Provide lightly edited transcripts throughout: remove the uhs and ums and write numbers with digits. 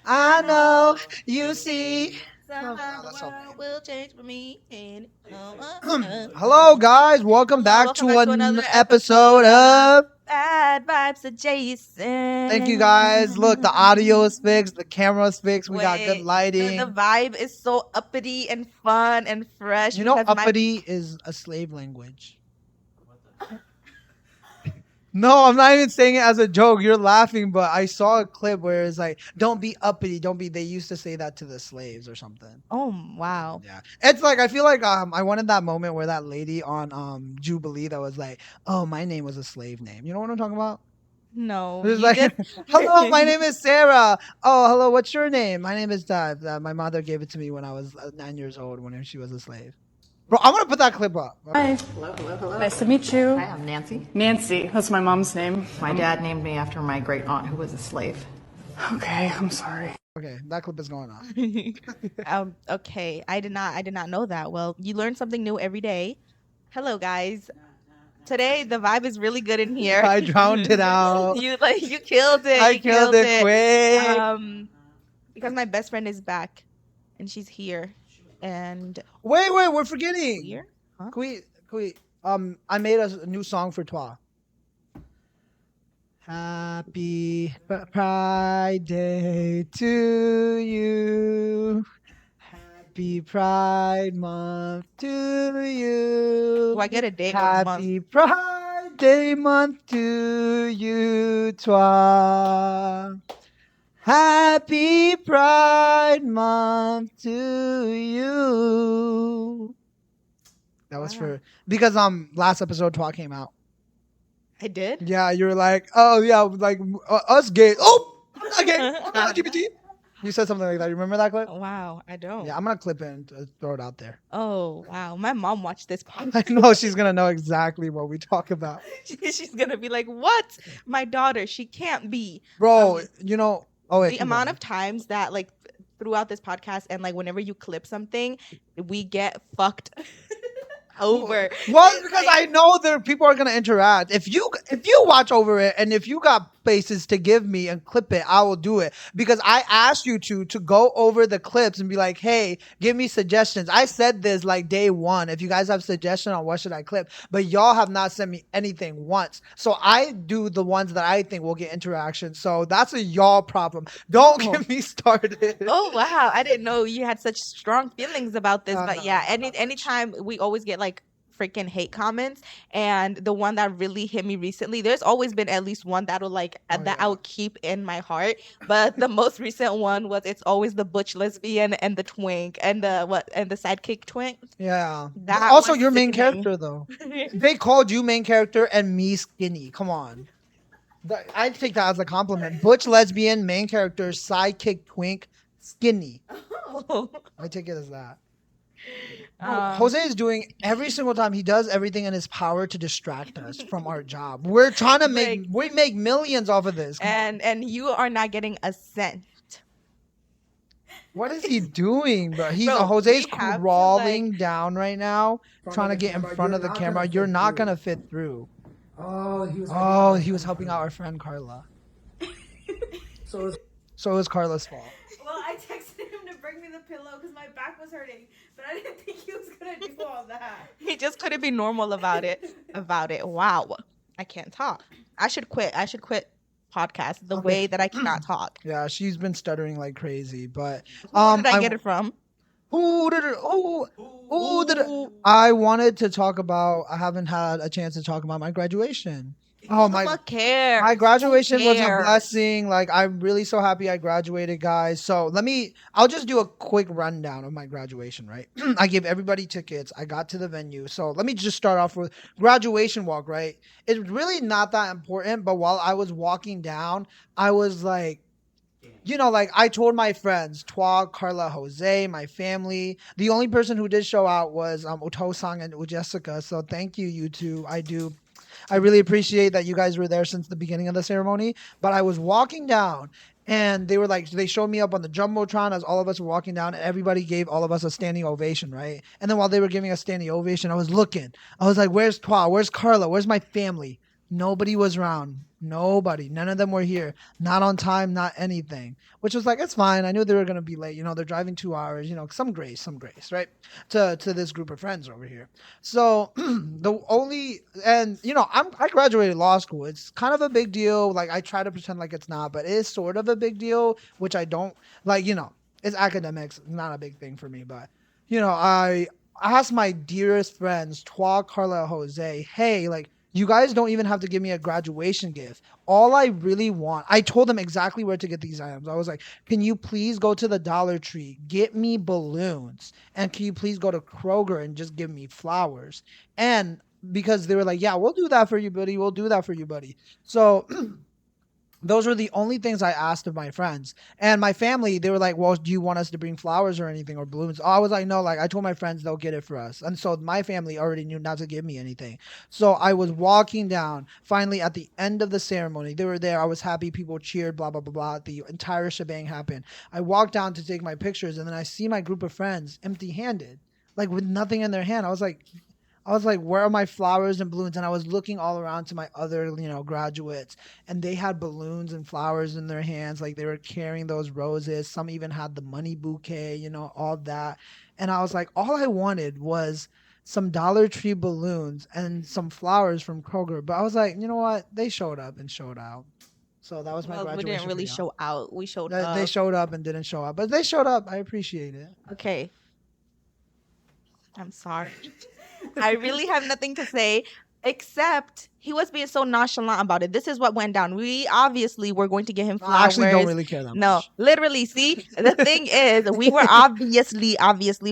I know you see. Somehow That's the so world will change for me. And Hello, guys. Welcome hello, back welcome to back to an another episode episode of of. Bad Vibes Thank you, guys. Look, the audio is Adjacent. fixed, the camera is fixed. We got good Wait, the lighting. vibe is so uppity and fun and fresh You know, because my uppity is a slave language. No, I'm not even saying it as a joke. You're laughing, but I saw a clip where it's like, "Don't be uppity, don't be." They used to say that to the slaves or something. oh wow. Yeah, it's like I feel like I wanted that moment where that lady on Jubilee that was like, "Oh, my name was a slave name." You know what I'm talking about? No, It's you like, just "Hello, my name is Sarah." Oh, hello, what's your name? My name is Dad. My mother gave it to me when I was 9 years old when she was a slave. Bro, I'm gonna put that clip up. Hi, Hello, hello, hello. nice to meet you. Hi, I'm Nancy. Nancy, that's my mom's name. My dad named me after my great aunt who was a slave. Okay, I'm sorry. Okay, that clip is going on. okay. I did not know that. Well, you learn something new every day. Hello guys. Today the vibe is really good in here. I drowned it out. You killed it. I You killed killed it it. quick. Because my best friend is back and she's here. And Wait, we're forgetting. here? Huh? I made a new song for Toi. Happy Pride Day to you. Happy Pride Month to you. Do I get a day or a month? Happy Pride Day month to you, Toi. Happy Pride Month to you. That was Wow. for because last episode Toi came out. I did? Yeah, you're like, oh yeah, like us gay. Oh, I'm not gay. I'm not LGBT. You said something like that. You remember that clip? Wow, I don't. Yeah, I'm gonna clip it and throw it out there. Oh, wow. My mom watched this I podcast. know she's gonna know exactly what we talk about, She's gonna be like, "What? My daughter? She can't be." bro. Um, You know, oh wait, the keep amount going. of times that like throughout this podcast and like whenever you clip something, we get fucked over. Well, It's because like- I know there people are gonna interact. If you watch over it and if you got faces to give me and clip it, I will do it because I asked you to go over the clips and be like, hey, give me suggestions. I said this like day one. If you guys have suggestion on what should I clip, but y'all have not sent me anything once. So I do the ones that I think will get interaction. So that's a y'all problem. Don't Oh. get me started. Oh wow, I didn't know you had such strong feelings about this. But No, yeah, not much. anytime we always get like freaking hate comments, and the one that really hit me recently, there's always been at least one that'll like that yeah. I'll keep in my heart. But the most recent one was it's always the butch lesbian and the twink and the sidekick twink. Yeah. That Also, was your main sickening. character though. They called you main character and me skinny. Come on. I take that as a compliment. Butch lesbian, main character, sidekick twink, skinny. I take it as that. Jose is doing every single time he does everything in his power to distract us from our job. We're trying to we make millions off of this. and you are not getting a cent. What is he doing, bro? Bro, Jose's we have to, crawling down right now, trying to get in front of the camera. You're not gonna fit through. Oh, He was helping out our friend Carla. So So it was Carla's fault. Well, I texted him to bring me the pillow because my back was hurting, but I didn't think he was gonna do all that. He just couldn't be normal about it. Wow. I can't talk. I should quit. I should quit podcast the way that I cannot talk. Yeah, she's been stuttering like crazy, but Where did I get it from? Who did it? Who did it? I wanted to talk about. I haven't had a chance to talk about my graduation. Oh Who my! care? My graduation was a cares? blessing. Like I'm really so happy I graduated, guys. So I'll just do a quick rundown of my graduation, right? I gave everybody tickets. I got to the venue. So let me just start off with graduation walk, right? It's really not that important, but while I was walking down, I was like, like I told my friends, Toi, Carla, Jose, my family. The only person who did show out was Otosang and Jessica. So thank you, you two. I really appreciate that you guys were there since the beginning of the ceremony. But I was walking down and they were like, they showed me up on the Jumbotron as all of us were walking down and everybody gave all of us a standing ovation, right? And then while they were giving us standing ovation, I was looking. I was like, where's Toi? Where's Carla? Where's my family? Nobody was around. Nobody. None of them were here. Not on time, not anything. Which was like, it's fine. I knew they were gonna be late. They're driving 2 hours. Some grace, right? To this group of friends over here. So the only and I graduated law school. It's kind of a big deal. Like I try to pretend like it's not, but it is sort of a big deal, which I don't like. It's academics, not a big thing for me, but I asked my dearest friends, Twa, Carla, Jose, hey, like, you guys don't even have to give me a graduation gift. All I really want, I told them exactly where to get these items. I was like, can you please go to the Dollar Tree, get me balloons, and can you please go to Kroger and just give me flowers? And because they were like, yeah, we'll do that for you, buddy. We'll do that for you, buddy. So those were the only things I asked of my friends. And my family, they were like, well, do you want us to bring flowers or anything or balloons? I was like, no, like I told my friends they'll get it for us. And so my family already knew not to give me anything. So I was walking down, finally at the end of the ceremony. They were there. I was happy. People cheered, blah, blah, blah, blah. The entire shebang happened. I walked down to take my pictures and then I see my group of friends empty handed, like with nothing in their hand. I was like, where are my flowers and balloons? And I was looking all around to my other, graduates, and they had balloons and flowers in their hands. Like they were carrying those roses. Some even had the money bouquet, all that. And I was like, all I wanted was some Dollar Tree balloons and some flowers from Kroger. But I was like, you know what? They showed up and showed out. So that was my Well, we graduation didn't really video. show out. We showed They up. showed up and didn't show up, but they showed up. I appreciate it. Okay. I'm sorry. I really have nothing to say except he was being so nonchalant about it. This is what went down. We obviously were going to get him flowers. I actually don't really care that No, much. literally. See, the thing is, we were obviously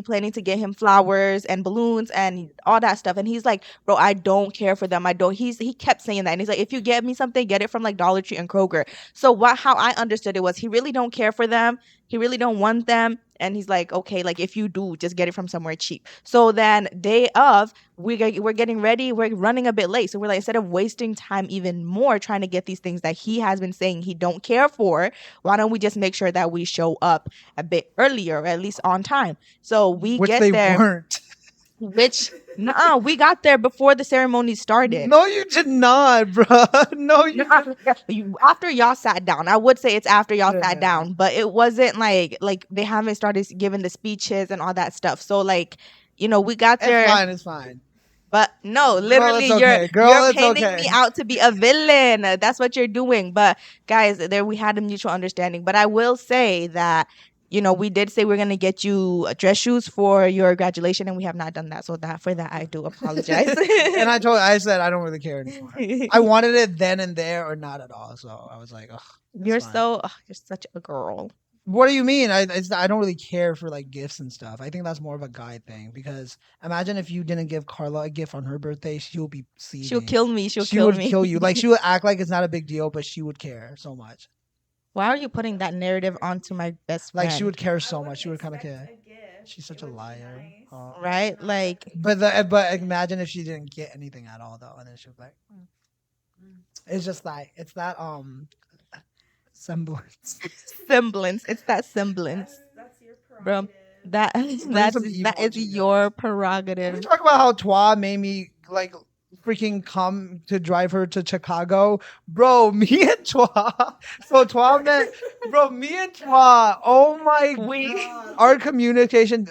planning to get him flowers and balloons and all that stuff. And he's like, bro, I don't care for them. I don't. He kept saying that. And he's like, if you get me something, get it from like Dollar Tree and Kroger. So how I understood it was he really don't care for them. He really don't want them. And he's like, okay, like if you do, just get it from somewhere cheap. So then day of, we're getting ready. We're running a bit late. So we're like, instead of wasting time even more trying to get these things that he has been saying he don't care for, why don't we just make sure that we show up a bit earlier, or at least on time? So we Which get they there. weren't. We got there before the ceremony started. No, you did not, bro. No, you. After y'all sat down, I would say it's after y'all Yeah. sat down, but it wasn't like they haven't started giving the speeches and all that stuff. So like, we got there. It's fine. But no, literally, it's okay. Girl, you're it's painting okay. me out to be a villain. That's what you're doing. But guys, there we had a mutual understanding. But I will say that we did say we're gonna get you dress shoes for your graduation, and we have not done that. So for that, I do apologize. And I said I don't really care anymore. I wanted it then and there or not at all. So I was like, ugh. You're fine. you're such a girl. What do you mean? I don't really care for like gifts and stuff. I think that's more of a guy thing because imagine if you didn't give Carla a gift on her birthday, she'll be seething. She'll kill me. She would kill me. kill you. Like she would act like it's not a big deal, but she would care so much. Why are you putting that narrative onto my best friend? Like she would care so much. She would kind of care. She's such a liar. Nice. Oh. Right? Like, But imagine if she didn't get anything at all though, and then she was like, it's just like it's that semblance. It's that semblance, That's your bro. prerogative. That some is emoji, your We prerogative. talk about how Twa made me like freaking come to drive her to Chicago, bro. Me and Twa. So Twa met, bro. Me and Twa. Oh my god. Our communication,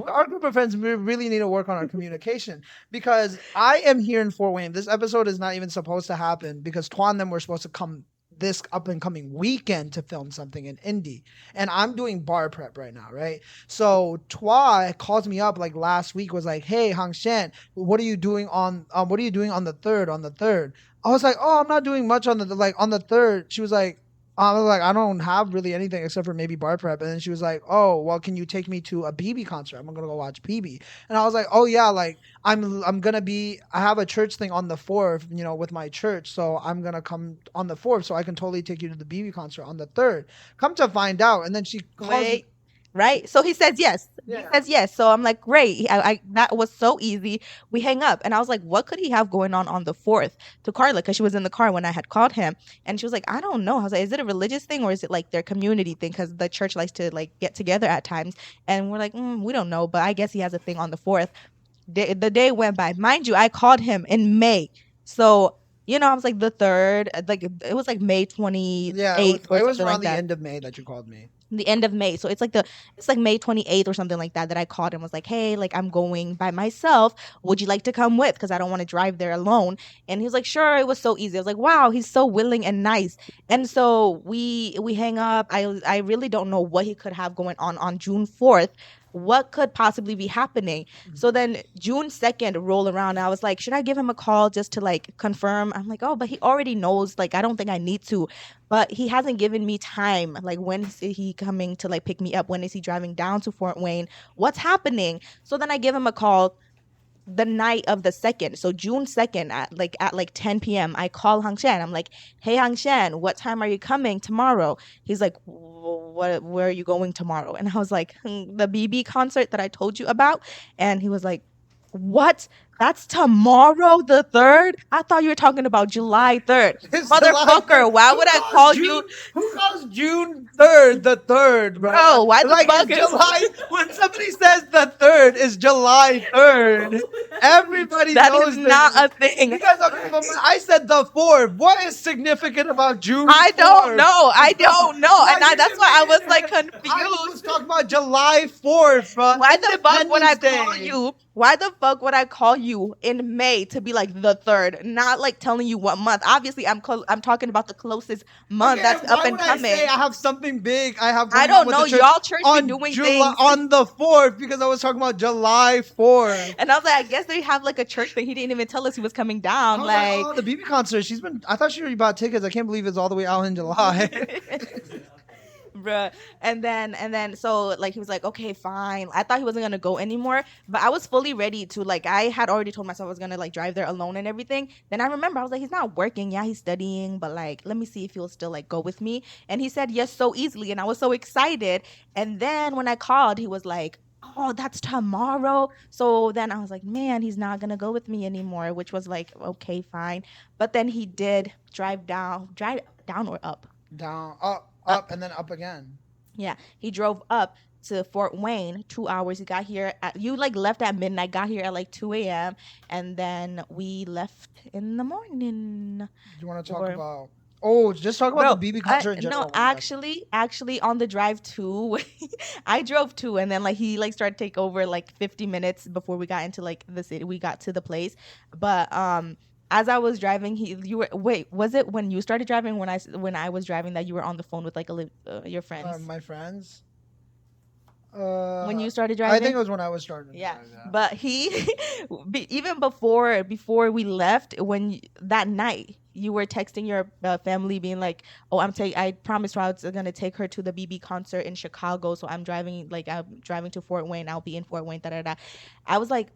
our group of friends, we really need to work on our communication because I am here in Fort Wayne. This episode is not even supposed to happen because Twa and them were supposed to come this up and coming weekend to film something in Indy, and I'm doing bar prep right now, right? So Twa calls me up like last week, was like, "Hey, Hang Shen, what are you doing on the third? On the third?" I was like, "Oh, I'm not doing much on the third." She was like, I was like, I don't have really anything except for maybe bar prep. And then she was like, oh, well, can you take me to a BB concert? I'm gonna go watch BB. And I was like, oh yeah, like I'm gonna be. I have a church thing on the 4th, with my church, so I'm gonna come on the 4th, so I can totally take you to the BB concert on the 3rd. Come to find out, and then she calls. Wait, right? So he says yes. Yeah. He says yes. So I'm like, great. I that was so easy. We hang up, and I was like, what could he have going on the 4th to Carla? Because she was in the car when I had called him, and she was like, I don't know. I was like, is it a religious thing or is it like their community thing? Because the church likes to like get together at times, and we're like, we don't know, but I guess he has a thing on the 4th. The day went by, mind you. I called him in May, so I was like the third, like it was like May Yeah, 28th or it was something like around the that. end of May that you called me. The end of May. So it's like May 28th or something like that I called and was like, "Hey, like I'm going by myself. Would you like to come with? Because I don't want to drive there alone." And he was like, "Sure." It was so easy. I was like, "Wow, he's so willing and nice." And so we hang up. I really don't know what he could have going on June 4th. What could possibly be happening? So then June 2nd roll around. And I was like, should I give him a call just to like confirm? I'm like, oh, but he already knows. Like, I don't think I need to. But he hasn't given me time. Like, when is he coming to like pick me up? When is he driving down to Fort Wayne? What's happening? So then I give him a call the night of the 2nd. So June 2nd at 10 p.m. I call Hang Shan. I'm like, hey Hang Shan, what time are you coming tomorrow? He's like, what where are you going tomorrow? And I was like, the BB concert that I told you about. And he was like, what? That's tomorrow, the 3rd? I thought you were talking about July 3rd. It's July Motherfucker, 3rd. why Who would I calls call June, you? Who calls June 3rd the 3rd, bro? Bro, why the Like, fuck it's is July. When somebody says the 3rd is July 3rd, everybody that knows is not that. a thing. Because, okay, but I said the 4th. What is significant about June 4th? I don't know. I don't know. Like, And you that's can why I make was it like happen. I was confused. talking about July 4th, bro. Why the fuck would I Independence call Day. you? Why the fuck would I call you in May to be like the 3rd, not like telling you what month? Obviously, I'm talking about the closest month Okay, that's and up why and would I say coming. I have something big I have I going on don't with know. the church Y'all church be on doing July things. on the 4th because I was talking about July 4th. And I was like, I guess they have like a church thing. He didn't even tell us he was coming I down. was Like, oh, the BB concert. I thought she already bought tickets. I can't believe it's all the way out in July. bruh. And then so like he was like, okay, fine. I thought he wasn't gonna go anymore, but I was fully ready to, like, I had already told myself I was gonna like drive there alone and everything. Then I remember I was like, he's not working. Yeah, he's studying, but like let me see if he'll still like go with me. And he said yes so easily, and I was so excited. And then when I called, he was like, oh, that's tomorrow. So then I was like, man, he's not gonna go with me anymore, which was like, okay, fine. But then he did drive down or up. Down, up, and then up again. Yeah, he drove up to Fort Wayne 2 hours. He got here you like left at midnight, got here at like 2 a.m. And then we left in the morning. Do you want to talk Or- about? Oh, just talk about Bro, the BB concert in general. no, actually, on the drive to, I drove to, and then like he like started to take over like 50 minutes before we got into like the city. We got to the place, but as I was driving, you were wait. Was it when you started driving? When I was driving that you were on the phone with like your friends? My friends. When you started I driving, think it was when I was starting. to yeah, drive, but he even before we left, that night you were texting your family being like, oh, I promised her I was gonna take her to the BB concert in Chicago, so I'm driving to Fort Wayne. I'll be in Fort Wayne, da da da. I was like,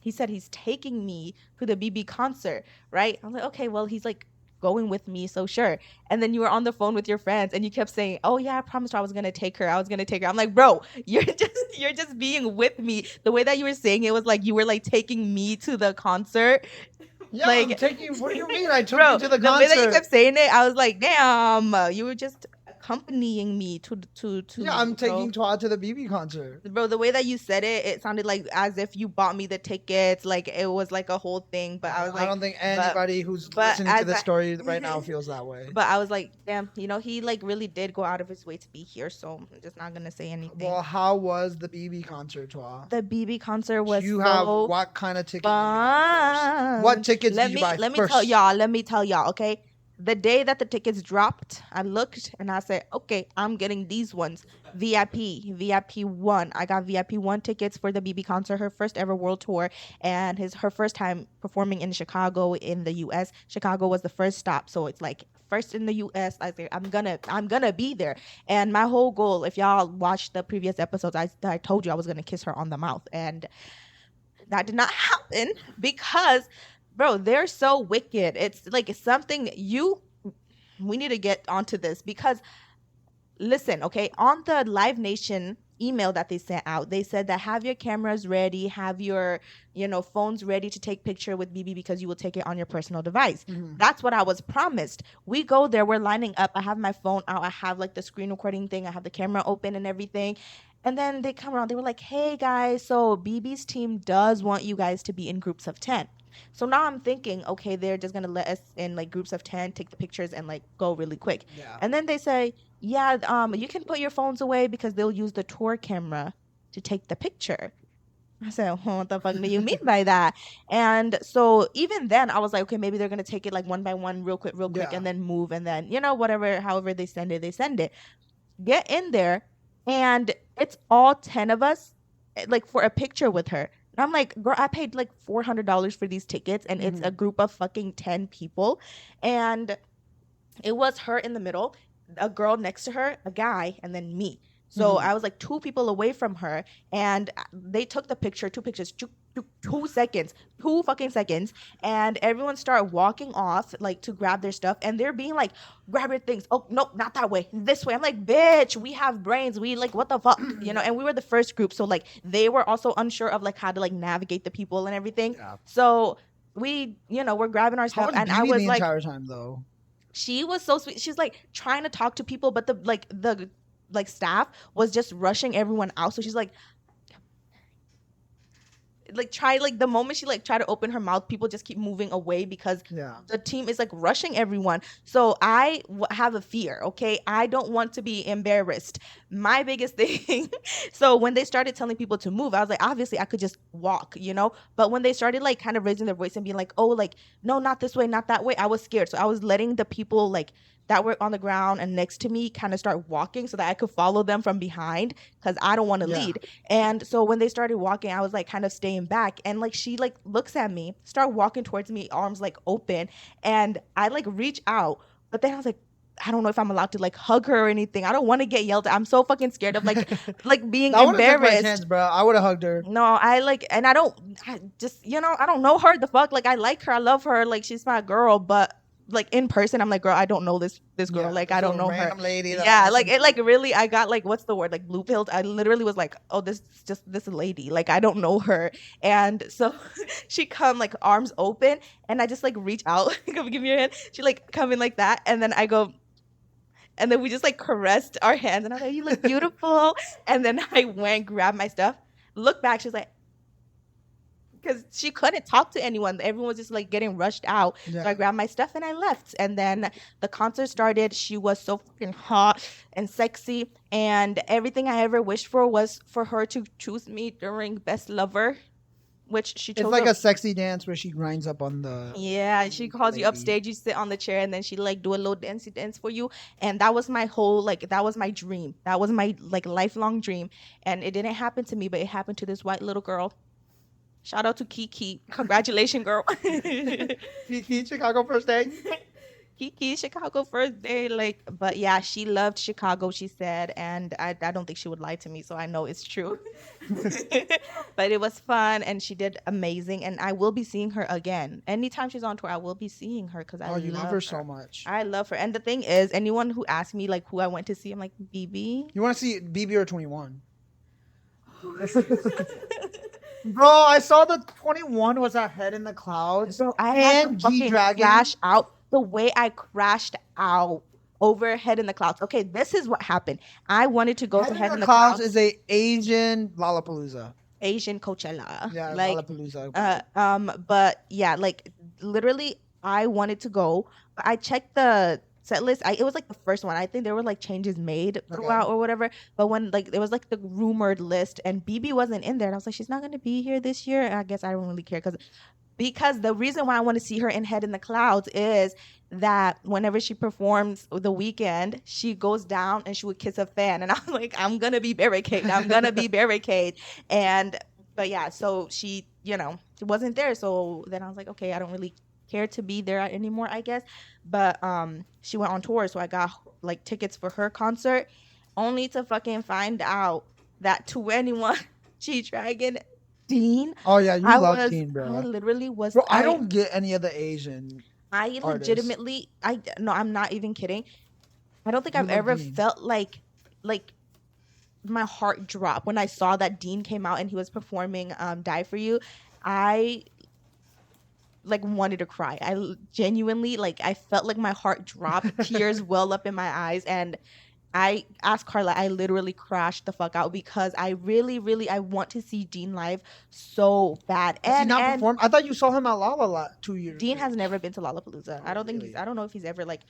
he said he's taking me to the BB concert, right? I'm like, okay, well, he's like going with me, so sure. And then you were on the phone with your friends and you kept saying, oh yeah, I promised her I was gonna take her. I'm like, bro, you're just being with me. The way that you were saying it was like you were like taking me to the concert. Yeah, Like, I'm taking. What do you mean? I took bro, you to the the way that you concert. kept saying it, I was like, damn, you were just accompanying me to Yeah, I'm bro. taking Todd to the BB concert. Bro, the way that you said it, it sounded like as if you bought me the tickets, like it was like a whole thing. But I was like, I don't think anybody who's but listening to as this I- story right now feels that way. but I was like, damn, he like really did go out of his way to be here, so I'm just not gonna say anything. Well, how was the BB concert, Todd? The BB concert was You so have what kind of tickets? Did you buy first? fun. What tickets did you buy Let me first? tell y'all, okay? The day that the tickets dropped, I looked and I said, okay, I'm getting these ones. VIP 1. I got VIP 1 tickets for the BB concert, her first ever world tour, and her first time performing in Chicago in the US. Chicago was the first stop, so it's like first in the US. I said, I'm gonna be there. And my whole goal, if y'all watched the previous episodes, I told you I was gonna kiss her on the mouth, and that did not happen because, bro, they're so wicked. It's like it's something we need to get onto this because listen, okay, on the Live Nation email that they sent out, they said that have your cameras ready, have your phones ready to take picture with BB because you will take it on your personal device. That's what I was promised. We go there, we're lining up, I have my phone out, I have like the screen recording thing, I have the camera open and everything. And then they come around, they were like, hey guys, so BB's team does want you guys to be in groups of 10. So now I'm thinking, okay, they're just gonna let us in like groups of 10, take the pictures and like go really quick. Yeah. And then they say, yeah, you can put your phones away because they'll use the tour camera to take the picture. I said, what the fuck do you mean by that? And so even then I was like, okay, maybe they're gonna take it like one by one, real quick, Yeah. and then move, and then, whatever, however they send it, they send it. Get in there, and it's all 10 of us, like for a picture with her. And I'm like, girl, I paid like $400 for these tickets, and it's a group of fucking 10 people. And it was her in the middle, a girl next to her, a guy, and then me. So I was like 2 people away from her, and they took the picture, 2 pictures, 2 seconds, 2 fucking seconds, and everyone started walking off like to grab their stuff, and they're being like, "Grab your things." Oh no, not that way, this way. I'm like, bitch, we have brains. We like, what the fuck, And we were the first group, so like they were also unsure of like how to like navigate the people and everything. Yeah. So we, we're grabbing our How stuff, was and I BB was the like, entire time though? she was so sweet. She's like trying to talk to people, but the staff was just rushing everyone out. So she's like try, like the moment she like try to open her mouth, people just keep moving away because Yeah. the team is like rushing everyone. So I have a fear. Okay, I don't want to be embarrassed. My biggest thing. So when they started telling people to move, I was like, obviously I could just walk, but when they started like kind of raising their voice and being like, oh, like, no, not this way, not that way, I was scared. So I was letting the people like that were on the ground and next to me kind of start walking so that I could follow them from behind, because I don't want to Yeah. lead. And so when they started walking, I was like kind of staying back, and like she like looks at me, start walking towards me, arms like open, and I like reach out, but then I was like, I don't know if I'm allowed to like hug her or anything. I don't want to get yelled at. I'm so fucking scared of like being I would have took my embarrassed. chance, bro. I would have hugged her. No, and I just, I don't know her. The fuck, like I like her, I love her, like she's my girl, but like in person, I'm like, girl, I don't know this girl, Yeah, like I some don't know her. random lady that Yeah, listens like it, to like really, I got like, what's the word, like blue pilled. I literally was like, oh, this is just this lady, like I don't know her. And so she come like arms open, and I just like reach out, come give me your hand. She like come in like that, and then I go. And then we just like caressed our hands, and I was like, "You look beautiful." And then I went, grabbed my stuff, look back. She's like, because she couldn't talk to anyone. Everyone was just like getting rushed out. Yeah. So I grabbed my stuff and I left. And then the concert started. She was so fucking hot and sexy. And everything I ever wished for was for her to choose me during Best Lover, which she chose. It's like a sexy dance where she grinds up on the. Yeah, she calls you lady. upstage, you sit on the chair, and then she like do a little dancey dance for you. And that was my whole, like, that was my dream. That was my like lifelong dream. And it didn't happen to me, but it happened to this white little girl. Shout out to Kiki. Congratulations, girl. Kiki, Chicago first day. Kiki, Chicago first day. Like, but yeah, she loved Chicago, she said. And I don't think she would lie to me, so I know it's true. But it was fun, and she did amazing. And I will be seeing her again. Anytime she's on tour, I will be seeing her because I You love her so much. I love her. And the thing is, anyone who asks me like who I went to see, I'm like, BB. You want to see BB or 21? Bro, I saw the 21 was a head in the clouds. Bro, I had and to fucking G-Dragon. crash out. The way I crashed out over Head in the Clouds. Okay, this is what happened. I wanted to go to Head in the Clouds. Is a Asian Lollapalooza. Asian Coachella. Yeah, like, Lollapalooza. but yeah, like literally, I wanted to go. But I checked the set list. It was like the first one. I think there were like changes made throughout or whatever. But when like it was like the rumored list, and BB wasn't in there, and I was like, she's not gonna be here this year. And I guess I don't really care because the reason why I want to see her in Head in the Clouds is that whenever she performs the weekend, she goes down and she would kiss a fan. And I'm like, I'm going to be Barricade. I'm going to be Barricade. But yeah, so she wasn't there. So then I was like, okay, I don't really care to be there anymore, I guess. But she went on tour. So I got like tickets for her concert, only to fucking find out that 21 G-Dragon Dean. Oh yeah, you love Dean, bro. I literally was. Bro, I don't get any of the Asian. I legitimately, no, I'm not even kidding. I don't think I've ever felt like my heart drop when I saw that Dean came out and he was performing "Die for You." I like wanted to cry. I genuinely I felt like my heart dropped, tears well up in my eyes, and I asked Carla, I literally crashed the fuck out because I really I want to see Dean live so bad. Has he not And performed? I thought you saw him at Lala 2 years Dean ago. has never been to Lollapalooza. I Oh, don't think really? I don't know if he's ever like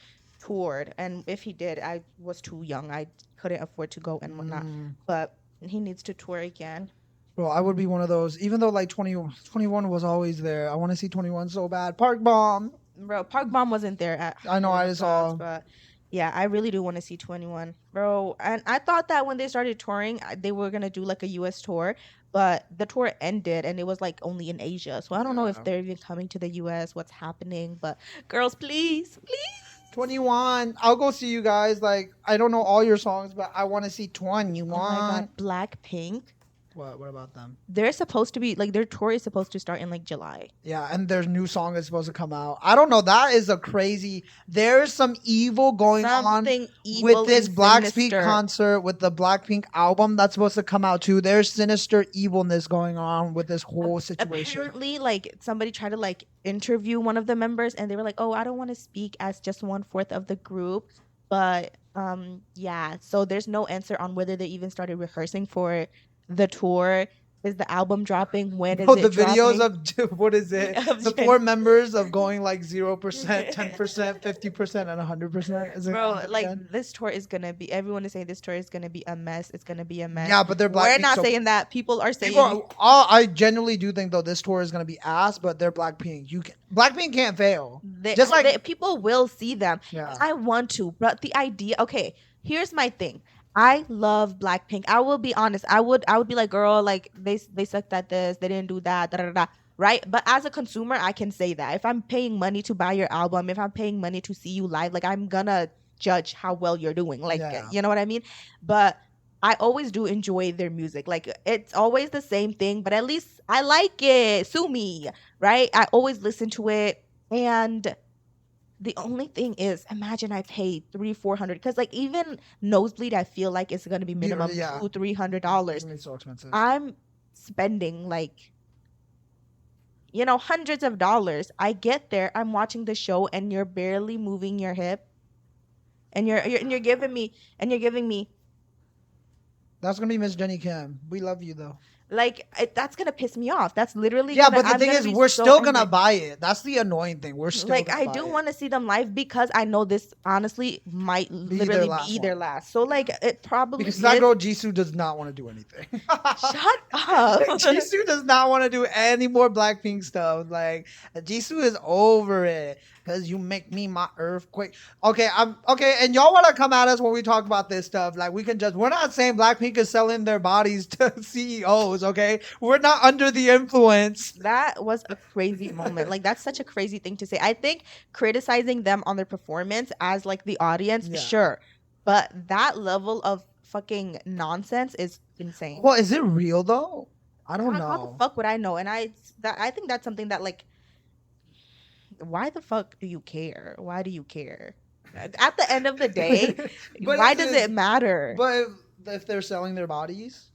toured. And if he did, I was too young. I couldn't afford to go and whatnot. Mm. But he needs to tour again. Bro, I would be one of those. Even though like 21 was always there, I want to see 21 so bad. Park Bomb. Bro, Park Bomb wasn't there at I know. War I of the just Gods, saw. but yeah, I really do want to see 21, bro. And I thought that when they started touring, they were gonna do like a US tour, but the tour ended and it was like only in Asia. So I don't know if Yeah. they're even coming to the US, what's happening, but girls, please, please. 21. I'll go see you guys. Like I don't know all your songs, but I want to see 21. Oh my god, Blackpink. What about them? They're supposed to be like their tour is supposed to start in like July. Yeah, and their new song is supposed to come out. I don't know. That is a crazy. There's some evil going on Something with evil this and Blackpink sinister. concert, with the Blackpink album that's supposed to come out too. There's sinister evilness going on with this whole situation. Apparently, like somebody tried to like interview one of the members and they were like, oh, I don't want to speak as just 1/4 of the group, but yeah, so there's no answer on whether they even started rehearsing for the tour. Is the album dropping? When is Oh, it the videos dropping? of what is it? Of The Jen- 4 members of going like 0%, 10%, 50%, and 100%. Is it Bro, like again? this tour is gonna be, everyone is saying this tour is gonna be a mess. It's gonna be a mess. Yeah, but they're We're Blackpink. not so saying that. People are saying I genuinely do think though this tour is gonna be ass, but they're Blackpink. Blackpink can't fail. Just like people will see them. yeah. I want to, but the idea. Okay, here's my thing. I love Blackpink. I will be honest. I would be like, girl, like they sucked at this. They didn't do that. Da, da, da, da. Right? But as a consumer, I can say that if I'm paying money to buy your album, if I'm paying money to see you live, like I'm gonna judge how well you're doing. Like Yeah. you know what I mean? But I always do enjoy their music. Like it's always the same thing, but at least I like it. Sue me, right? I always listen to it, and the only thing is, imagine I paid $300-400 because like even nosebleed, I feel like it's gonna be minimum Yeah. $200-300. It's so expensive. I'm spending like hundreds of dollars. I get there, I'm watching the show, and you're barely moving your hip, and you're giving me That's gonna be Miss Jenny Kim. We love you though. like that's gonna piss me off. That's literally Yeah, gonna, but the I'm thing gonna is, be we're so still gonna angry. buy it. That's the annoying thing. We're still Like gonna I buy do it. want to see them live because I know this honestly might literally be their one. last. So like it probably Because is. that girl Jisoo does not want to do anything. Shut up. Jisoo does not want to do any more Blackpink stuff. Like Jisoo is over it. Cause you make me my earthquake. Okay, I'm okay, and y'all wanna come at us when we talk about this stuff. Like we can just we're not saying Blackpink is selling their bodies to CEOs, okay? We're not under the influence. That was a crazy moment. Like that's such a crazy thing to say. I think criticizing them on their performance as like the audience, Yeah. sure. But that level of fucking nonsense is insane. Well, is it real though? I don't How the know. fuck would I know? And I think that's something that like, why the fuck do you care? Why do you care? At the end of the day, But why if does it's- it matter? But if they're selling their bodies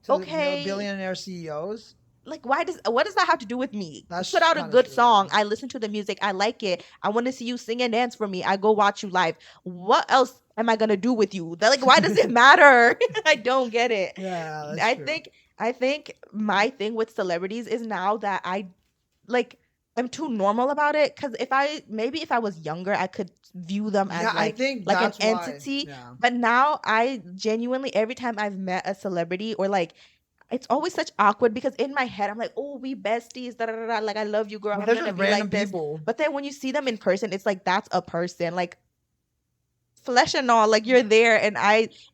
to Okay. billionaire CEOs, Like what does that have to do with me? That's Put out a kinda good true. song. I listen to the music. I like it. I want to see you sing and dance for me. I go watch you live. What else am I gonna do with you? Like, why does it matter? I don't get it. yeah, that's I true. think my thing with celebrities is now that I'm too normal about it. Because if I was younger, I could view them as Yeah, I think like an that's why. entity. Yeah. But now I genuinely, every time I've met a celebrity or like, it's always such awkward because in my head I'm like, oh, we besties, da da da, da. Like I love you, girl. But I'm they're gonna just be random like this. people. But then when you see them in person, it's like that's a person, like flesh and all. Like you're there, and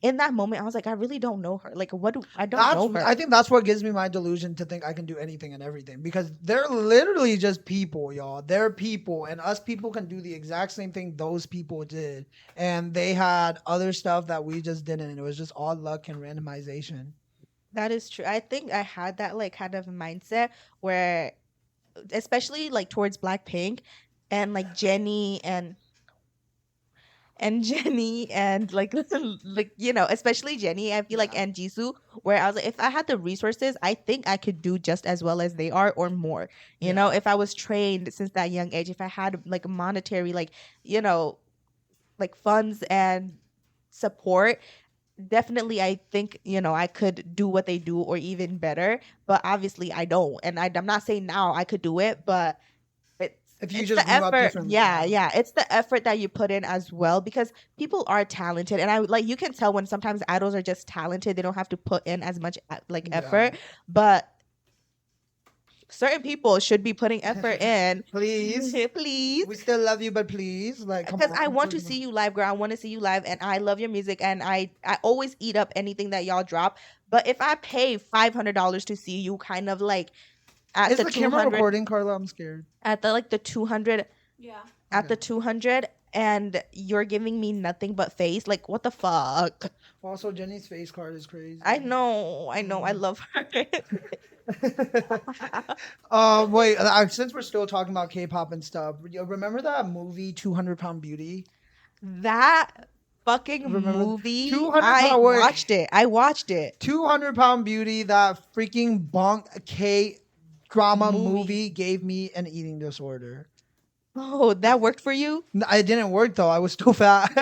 in that moment I was like, I really don't know her. Like I don't know her. I think that's what gives me my delusion to think I can do anything and everything because they're literally just people, y'all. They're people, and us people can do the exact same thing those people did, and they had other stuff that we just didn't, and it was just all luck and randomization. That is true. I think I had that like kind of mindset where, especially like towards Blackpink and like Jenny and Jenny and like especially Jenny, I feel like, and Jisoo, where I was like, if I had the resources, I think I could do just as well as they are or more. You know, if I was trained since that young age, if I had like monetary, like, like funds and support, definitely I think, I could do what they do or even better. But obviously I don't. And I'm not saying now I could do it, but If you it's just the grew up effort. differently, Yeah, it's the effort that you put in as well, because people are talented, and I like, you can tell when sometimes idols are just talented, they don't have to put in as much like Yeah. effort. But certain people should be putting effort in. Please. Please. We still love you, but please, like, come Because on. I want to see you live, girl. I want to see you live, and I love your music, and I always eat up anything that y'all drop. But if I pay $500 to see you, kind of like at Is the the camera 200, recording, Carla? I'm scared. at the like the 200, Yeah. at the Okay. 200, and you're giving me nothing but face, like what the fuck? Also, Jenny's face card is crazy. I know, I love her. Wait. Since we're still talking about K-pop and stuff, remember that movie 200 Pound Beauty? That fucking Remember movie, 200 I pound wait, watched it. I watched it. 200 Pound Beauty, that freaking bunk K drama Movie. movie gave me an eating disorder. Oh, that worked for you? It didn't work though. I was still fat.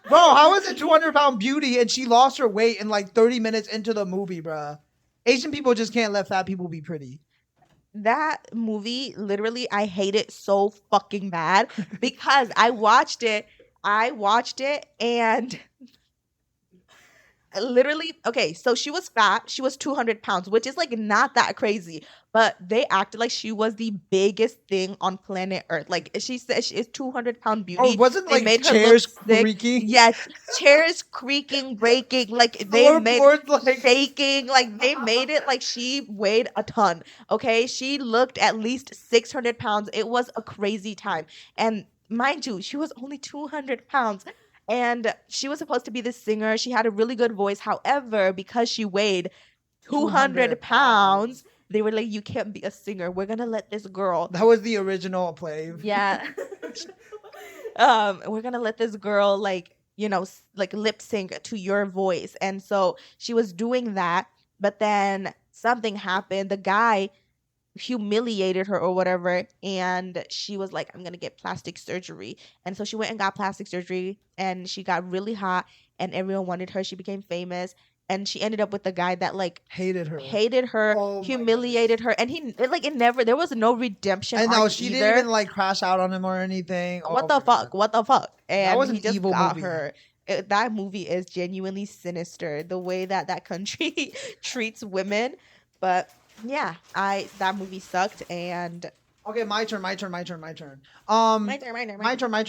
Bro, how is it 200 Pound Beauty and she lost her weight in like 30 minutes into the movie, bruh? Asian people just can't let fat people be pretty. That movie, literally, I hate it so fucking bad because I watched it and literally, okay, so she was fat. She was 200 pounds, which is like not that crazy. But they acted like she was the biggest thing on planet Earth. Like she said, she is 200-pound beauty. Oh, wasn't They like made her chairs look sick. creaking? Yes, chairs creaking, breaking. Like they made Floorboards, like shaking. Like they made it like she weighed a ton. Okay, she looked at least 600 pounds. It was a crazy time. And mind you, she was only 200 pounds. And she was supposed to be the singer. She had a really good voice. However, because she weighed 200 pounds, they were like, you can't be a singer. We're gonna let this girl. that was the original play. Yeah. We're gonna let this girl like, like lip sync to your voice. And so she was doing that, but then something happened. The guy humiliated her or whatever, and she was like, I'm gonna get plastic surgery. And so she went and got plastic surgery, and she got really hot, and everyone wanted her. She became famous, and she ended up with the guy that like Hated her. Oh my humiliated her, and it never, there was no redemption. I know arc she either. didn't even like crash out on him or anything. What Oh the my God. fuck? What the fuck? And was he an just evil got movie. her. That movie is genuinely sinister, the way that country treats women. But yeah, that movie sucked. And Okay, my turn. My turn. my turn. My turn.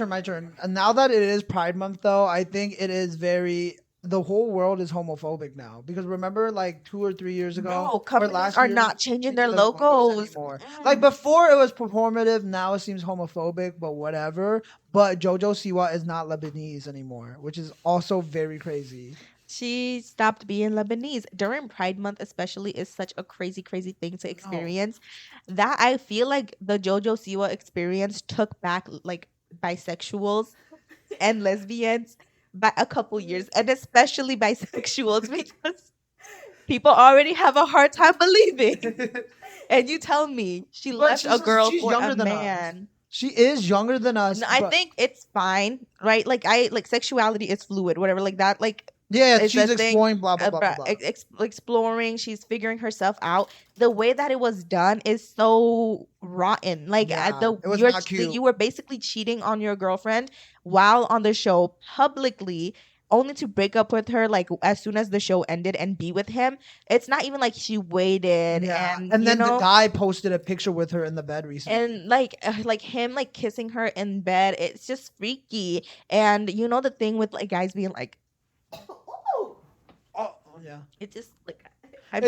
My turn. And now that it is Pride Month, though, I think it is very. The whole world is homophobic now because remember, like 2 or 3 years ago, No, or companies last are year, not changing their the logos anymore. Mm. Like before, it was performative. Now it seems homophobic, but whatever. But JoJo Siwa is not Lebanese anymore, which is also very crazy. She stopped being Lebanese during Pride Month, especially, is such a crazy, crazy thing to experience. That I feel like the JoJo Siwa experience took back like bisexuals and lesbians by a couple years, and especially bisexuals because people already have a hard time believing. And you tell me she But left a girl she's for younger a than us. man. She is younger than us. No, I but- think it's fine, right? Like sexuality is fluid, whatever, like that. Like yeah, it's she's a thing, exploring blah blah blah blah. blah. exploring. She's figuring herself out. The way that it was done is so rotten. Like Yeah, it was not cute. you were basically cheating on your girlfriend while on the show publicly, only to break up with her like as soon as the show ended and be with him. It's not even like she waited. Yeah, And and then you know, the guy posted a picture with her in the bed recently. and like him like kissing her in bed, it's just freaky. And you know the thing with like guys being like, Oh yeah. it just like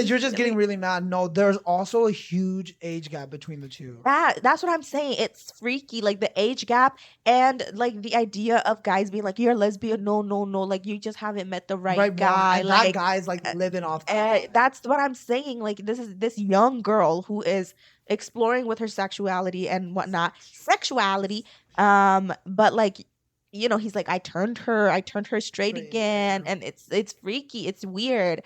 You're just getting really mad. No, there's also a huge age gap between the two. that's what I'm saying. It's freaky, like the age gap and like the idea of guys being like, you're a lesbian. No, like you just haven't met the right One, guy. and Like that guy's like living off that. that's what I'm saying. Like this is this young girl who is exploring with her sexuality and whatnot. Sexuality. But like, he's like, I turned her straight Straight, again. yeah. And it's freaky. It's weird.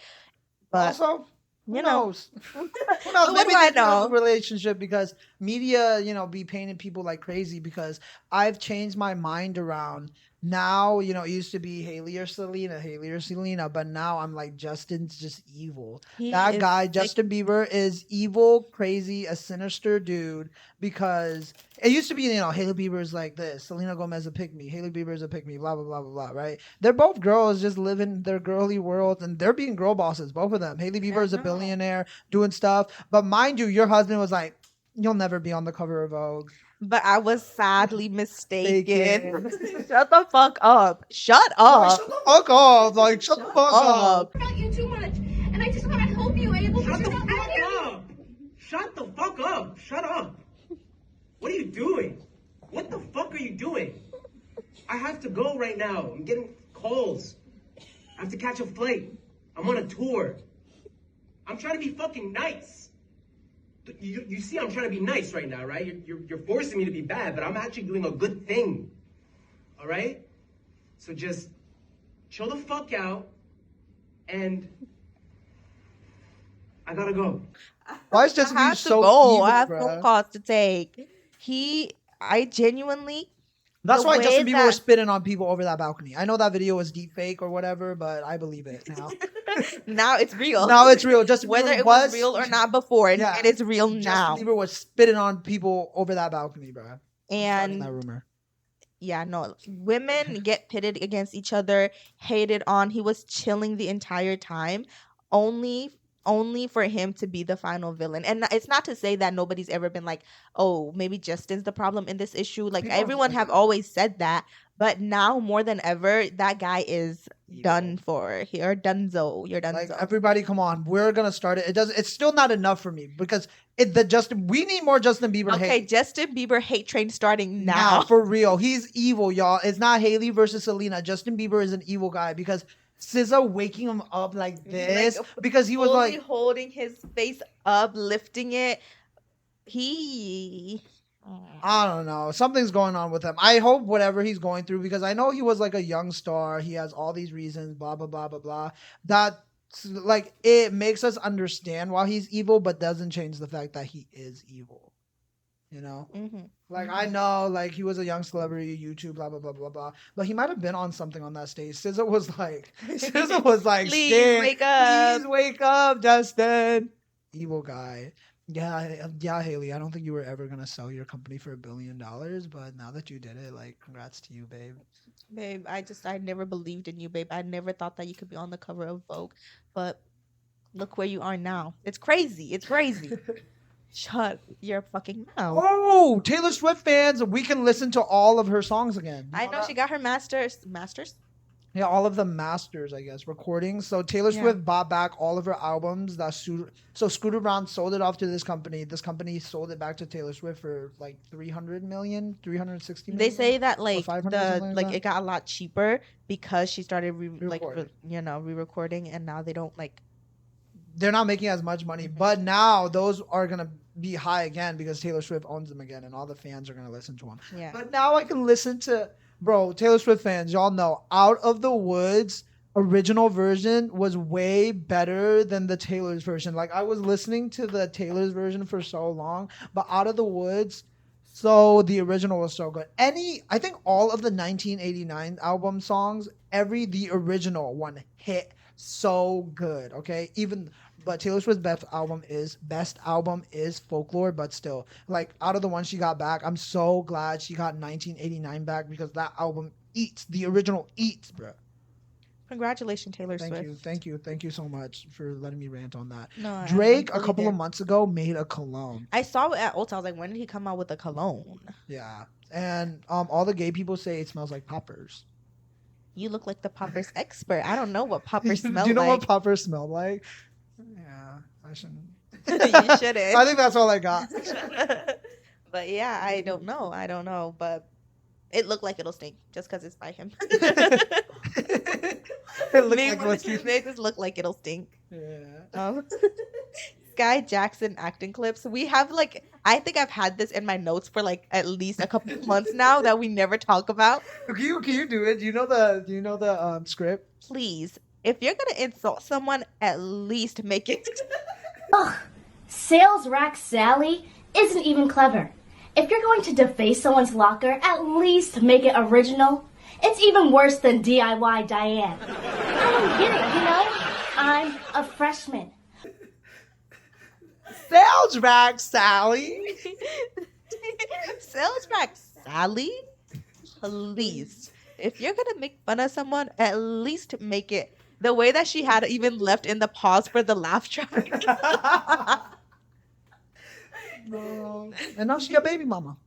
But Also, who you know. knows? Who knows? What Maybe do I they do have know? a relationship because media, be painting people like crazy because I've changed my mind around Now, you know, it used to be Haley or Selena, but now I'm like, Justin's just evil. He That is guy, sick. Justin Bieber, is evil, crazy, a sinister dude because it used to be, you know, Haley Bieber's like this, Selena Gomez a pick me, Haley Bieber's a pick me, blah, blah, blah, blah, blah, right? They're both girls just living their girly world and they're being girl bosses, both of them. Haley Bieber is a know. billionaire doing stuff, but mind you, your husband was like, you'll never be on the cover of Vogue. But I was sadly mistaken. Mistaken. Shut the fuck up. Shut up. Shut the fuck up. Like, shut the fuck up. About you too much, and I just want to help you, Abel. Shut the fuck up! Shut the fuck up! Shut up! What are you doing? What the fuck are you doing? I have to go right now. I'm getting calls. I have to catch a flight. I'm on a tour. I'm trying to be fucking nice. You see I'm trying to be nice right now, right? You're forcing me to be bad, but I'm actually doing a good thing. All right? So just chill the fuck out and I gotta go. Why is Justin I Bieber have to so go. evil, I have bruh? phone calls to take. I genuinely. That's the why way Justin Bieber was that- spitting on people over that balcony. I know that video was deep fake or whatever, but I believe it now. Now it's real. Now it's real. Justin Whether Bieber it was real or not before, Yeah. it is real now. Justin Bieber was spitting on people over that balcony, bro. And That rumor. yeah, no, women get pitted against each other, hated on. He was chilling the entire time, only for him to be the final villain. And it's not to say that nobody's ever been like, oh, maybe Justin's the problem in this issue. Like People everyone say have that. always said that, but now more than ever, that guy is done for. You're donezo. You're Like donezo. everybody, come on, we're gonna start it. It's still not enough for me because we need more Justin Bieber Okay, hate. Justin Bieber hate train starting now. For real. He's evil, y'all. It's not Haley versus Selena. Justin Bieber is an evil guy because SZA waking him up like this because he was Fully like, holding his face up, lifting it. He. I don't know. Something's going on with him. I hope whatever he's going through, because I know he was like a young star. He has all these reasons, blah, blah, blah, blah, blah. That, like, it makes us understand why he's evil, but doesn't change the fact that he is evil. You know? Mhm. Like, I know, like, he was a young celebrity, YouTube, blah, blah, blah, blah, blah. But he might have been on something on that stage. SZA was like, Please "Sting, wake up." Please wake up, Justin. Evil guy. Yeah, Haley, I don't think you were ever going to sell your company for $1 billion, but now that you did it, like, congrats to you, babe. Babe, I never believed in you, babe. I never thought that you could be on the cover of Vogue. But look where you are now. It's crazy. It's crazy. Shut your fucking mouth. Oh, Taylor Swift fans, we can listen to all of her songs again. You I know that? she got her masters. Masters? Yeah, all of the masters, I guess, recordings. So Taylor Yeah. Swift bought back all of her albums. So Scooter Braun sold it off to this company. This company sold it back to Taylor Swift for like 360 million. They say that like 500 the something like that? it got a lot cheaper because she started Re-recording. re-recording, and now they don't like. They're not making as much money, but now those are gonna be high again because Taylor Swift owns them again, and all the fans are gonna listen to them. Yeah. But now I can listen to, bro, Taylor Swift fans, y'all know, Out of the Woods original version was way better than the Taylor's version. Like, I was listening to the Taylor's version for so long, but Out of the Woods, so the original was so good. I think all of the 1989 album songs, the original one hit so good, okay? But Taylor Swift's best album is Folklore, but still, like, out of the ones she got back, I'm so glad she got 1989 back because that album eats. The original eats, bro. Congratulations, Taylor Swift. Thank you so much for letting me rant on that. No, Drake, I'm a couple fully of there. months ago, made a cologne. I saw it at Ulta. I was like, when did he come out with a cologne? Yeah, and all the gay people say it smells like poppers. You look like the poppers expert. I don't know what poppers smell Do you know like. what poppers smell like? Yeah, I shouldn't. You shouldn't. I think that's all I got. But yeah, I don't know. But it looked like it'll stink just because it's by him. It looked Me like when what's it made this look like it'll stink. Yeah. Sky Jackson acting clips. We have I think I've had this in my notes for at least a couple of months now that we never talk about. Can you do it? Do you know the script? Please, if you're gonna insult someone, at least make it. Sales rack Sally isn't even clever. If you're going to deface someone's locker, at least make it original. It's even worse than DIY Diane. I don't get it, you know? I'm a freshman. Sales rack, Sally. Sales rack Sally, please. If you're gonna make fun of someone, at least make it the way that she had even left in the pause for the laugh track. No. And now she got baby mama.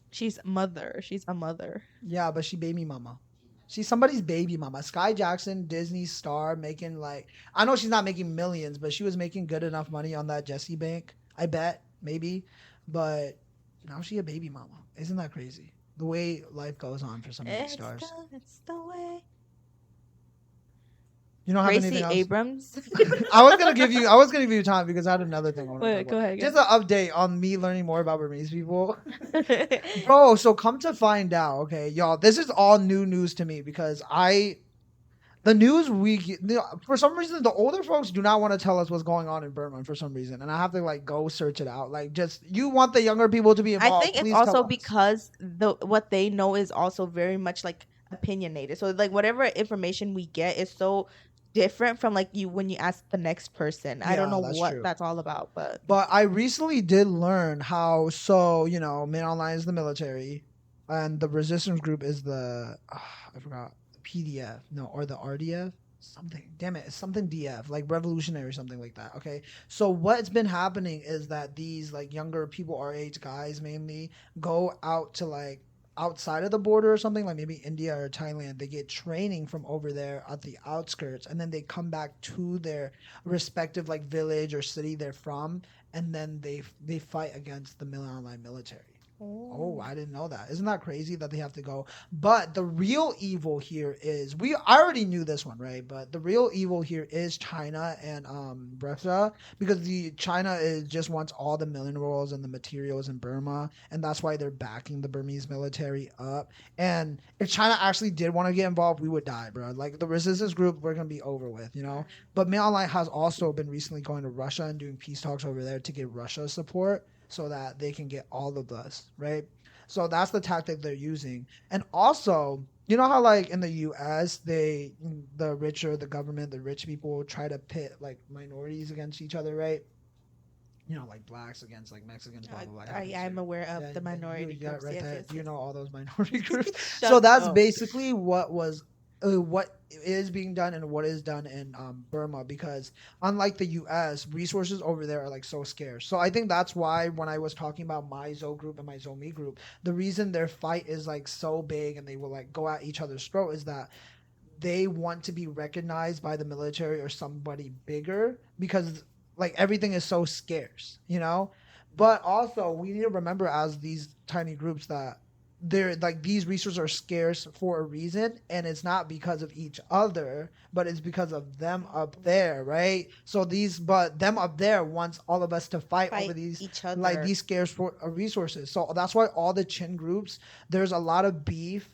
She's a mother. She's a mother. Yeah, but she baby mama. She's somebody's baby mama. Sky Jackson, Disney star, making like, I know she's not making millions, but she was making good enough money on that Jesse Bank. I bet, maybe. But now she a baby mama. Isn't that crazy? The way life goes on for some of these stars. It's the way. You don't have Gracie anything else? Abrams. I was gonna give you time because I had another thing I want to Wait, talk go about. ahead, Just an update on me learning more about Burmese people. Bro, so come to find out, okay, y'all, this is all new news to me because the news for some reason, the older folks do not want to tell us what's going on in Burma for some reason. And I have to like go search it out. Like just, you want the younger people to be involved. I think it's please also tell us. because what they know is also very much like opinionated. So like whatever information we get is so different from like when you ask the next person. I don't Yeah, know that's what true. that's all about, but I recently did learn how, so, Mid Online is the military and the resistance group is I forgot, the PDF, no, or the RDF, something, damn it, it's something DF, like revolutionary, something like that, okay? So what's been happening is that these, like, younger people, our age guys mainly, go out to, like, outside of the border or something, like maybe India or Thailand. They get training from over there at the outskirts, and then they come back to their respective like village or city they're from, and then they fight against the Online military. Oh, I didn't know that. Isn't that crazy that they have to go? But the real evil here is, I already knew this one, right? But the real evil here is China and Russia, because China just wants all the minerals and the materials in Burma, and that's why they're backing the Burmese military up. And if China actually did want to get involved, we would die, bro. Like the resistance group, we're gonna be over with, But Mail Online has also been recently going to Russia and doing peace talks over there to get Russia's support, so that they can get all of us, right? So that's the tactic they're using. And also, you know how like in the US, the government, the rich people try to pit like minorities against each other, right? Like blacks against like Mexicans, blah, blah, blah. I'm aware of the minority You got it groups. right Yes, there. yes, Do you yes. know all those minority groups? Shut So that's up. basically what is being done and what is done in Burma, because unlike the US, resources over there are like so scarce. So I think that's why when I was talking about my Zo group and my Zo Me group, the reason their fight is like so big and they will like go at each other's throat is that they want to be recognized by the military or somebody bigger, because like everything is so scarce, But also we need to remember as these tiny groups that they're like, these resources are scarce for a reason, and it's not because of each other, but it's because of them up there, right? So but them up there wants all of us to fight over these each other. like these scarce resources. So that's why all the Chin groups, there's a lot of beef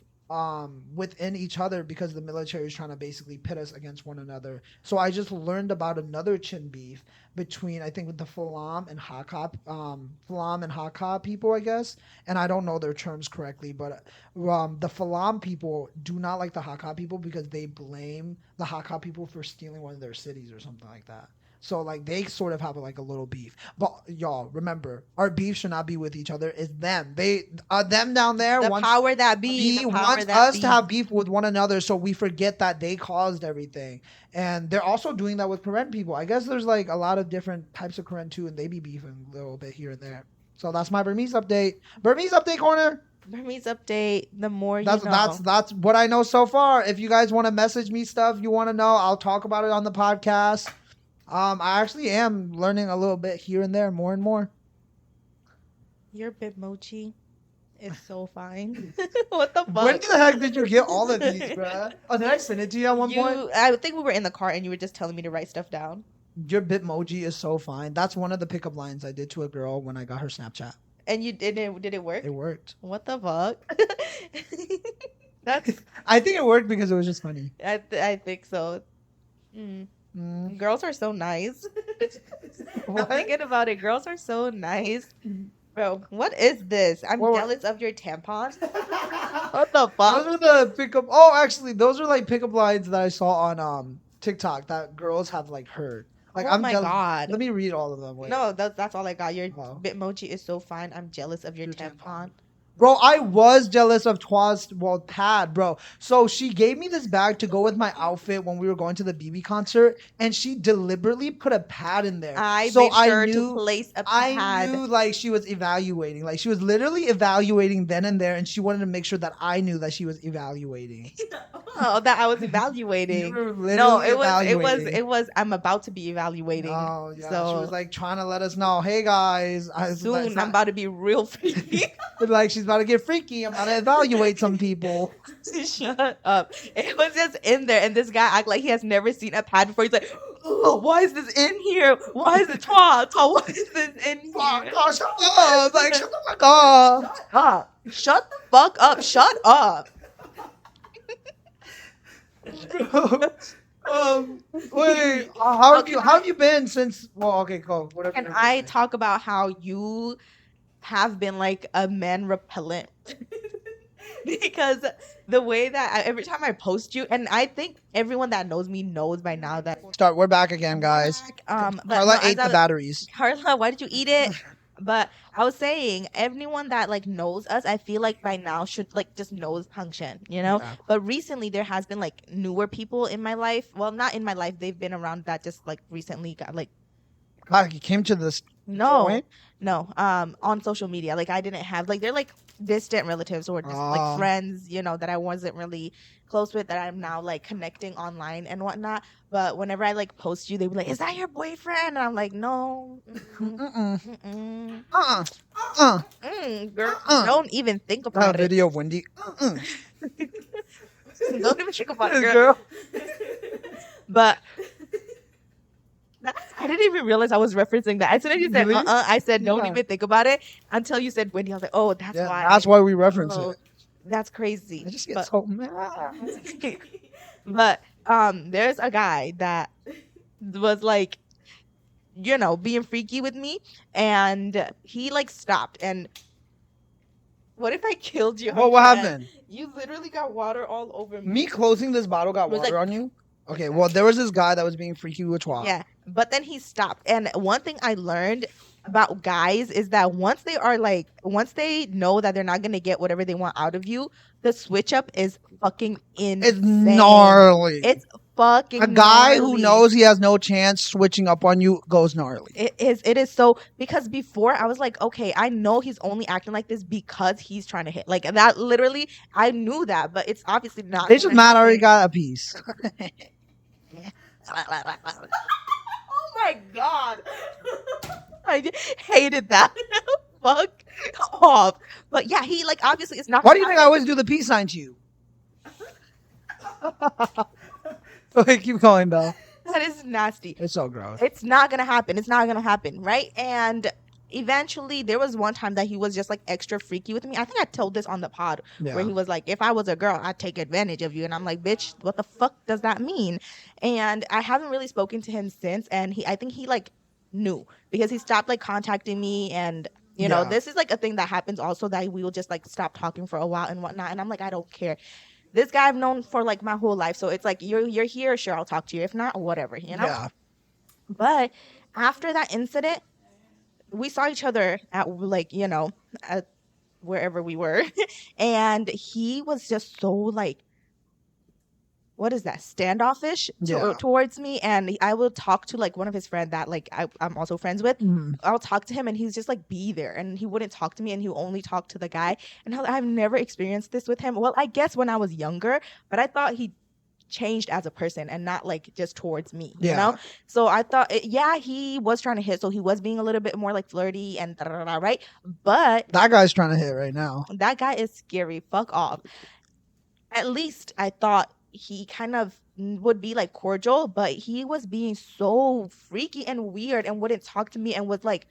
within each other, because the military is trying to basically pit us against one another. So I just learned about another Chin beef between, I think, with the Falam and Hakka people, I guess. And I don't know their terms correctly, but the Falam people do not like the Hakka people because they blame the Hakka people for stealing one of their cities or something like that. So like they sort of have like a little beef. But y'all remember, our beef should not be with each other. It's them. Them down there. The power that be. Wants us to have beef with one another, so we forget that they caused everything. And they're also doing that with Karen people. I guess there's like a lot of different types of Karen too, and they be beefing a little bit here and there. So that's my Burmese update. Burmese update corner. Burmese update. The more That's you know. that's what I know so far. If you guys want to message me stuff you want to know, I'll talk about it on the podcast. I actually am learning a little bit here and there, more and more. Your Bitmoji is so fine. What the fuck? When the heck did you get all of these, bruh? Oh, did I send it to you at one point? I think we were in the car and you were just telling me to write stuff down. Your Bitmoji is so fine. That's one of the pickup lines I did to a girl when I got her Snapchat. And you did it work? It worked. What the fuck? That's. I think it worked because it was just funny. I think so. Girls are so nice. I'm thinking about it. Girls are so nice. Bro, what is this? I'm jealous of your tampon. What the fuck? Those are the pickup. Oh, actually, those are like pickup lines that I saw on TikTok that girls have like heard. Like Oh I'm my jealous. God. Let me read all of them. Wait. No, that's all I got. Your Oh. Bitmoji is so fine. I'm jealous of your Your tampon. Bro, I was jealous of Tad, bro. So she gave me this bag to go with my outfit when we were going to the BB concert, and she deliberately put a pad in there. I So made sure to place a I pad. knew like she was evaluating. Like she was literally evaluating then and there, and she wanted to make sure that I knew that she was evaluating. Oh, that I was You evaluating. were No, literally it was. I'm about to be evaluating. Oh yeah, So she was like trying to let us know, hey guys, soon I'm about to be real freaky. like she's about to get freaky. I'm about to evaluate some people. Shut up. It was just in there, and this guy act like he has never seen a pad before. He's like, oh, why is this in here? Why is it why is this in here? Oh, shut up! Like shut the fuck up! Shut the fuck up. Shut up. Wait, how have you been since? Well, okay, go. Whatever. Can you're I saying. talk about how you have been like a man repellent? Because the way that every time I post you, and I think everyone that knows me knows by now that Start. We're back again, guys. but Carla no, ate the batteries. Carla, why did you eat it? But I was saying, everyone that like knows us, I feel like by now should like just knows Hang Shen, you know. Yeah. But recently there has been like newer people in my life. Well, not in my life. They've been around that just like recently got like God, you came to this. no, point? no. On social media, like I didn't have like they're like distant relatives or just like Oh. friends, you know, that I wasn't really close with that I'm now like connecting online and whatnot. But whenever I like post you, they be like, "Is that your boyfriend?" And I'm like, "No, Mm-mm. girl, Uh-uh. don't even think That about it. video of Wendy. Don't even think about it, girl." But I didn't even realize I was referencing that. As soon as you said Really? I said don't Yeah. even think about it until you said Wendy. I was like, oh, that's Yeah, why. that's why we reference Oh, it. that's crazy. I just get But, so mad. but there's a guy that was like, you know, being freaky with me, and he like stopped. And what if I killed you? Well, what Hang Shen? happened? You literally got water all over me. Me closing this bottle got It was water like- on you? Okay, well, there was this guy that was being freaky with Chua. Yeah, but then he stopped. And one thing I learned about guys is that once they know that they're not gonna get whatever they want out of you, the switch up is fucking insane. It's gnarly. It's fucking A guy who gnarly. knows he has no chance switching up on you goes gnarly. It is so, because before I was like, okay, I know he's only acting like this because he's trying to hit. Like that literally, I knew that, but it's obviously not. Bitch, gonna Matt already happen. got a piece. Oh my god. I hated that. Fuck off. But yeah, he like obviously it's not. Why do you think I always do the peace sign to you? Okay, keep going though. That is nasty. It's so gross. It's not gonna happen. It's not gonna happen, right? And eventually, there was one time that he was just like extra freaky with me. I think I told this on the pod where he was like, "If I was a girl, I'd take advantage of you," and I'm like, "Bitch, what the fuck does that mean?" And I haven't really spoken to him since, and I think he like knew because he stopped like contacting me, and you know, Yeah. this is like a thing that happens also that we will just like stop talking for a while and whatnot, and I'm like, I don't care. This guy I've known for like my whole life, so it's like you're here, sure, I'll talk to you. If not, whatever, you know. Yeah. But after that incident, we saw each other at like, you know, at wherever we were, and he was just so like, what is that, standoffish Yeah. towards me. And I will talk to like one of his friends that like I'm also friends with. Mhm. I'll talk to him and he's just like be there, and he wouldn't talk to me, and he only talked to the guy. And I've never experienced this with him. Well, I guess when I was younger, but I thought he changed as a person and not like just towards me, you Yeah. know. So I thought yeah, he was trying to hit, so he was being a little bit more like flirty and right. But That guy's trying to hit right now. that guy is scary. Fuck off. At least I thought he kind of would be like cordial, but he was being so freaky and weird and wouldn't talk to me and was like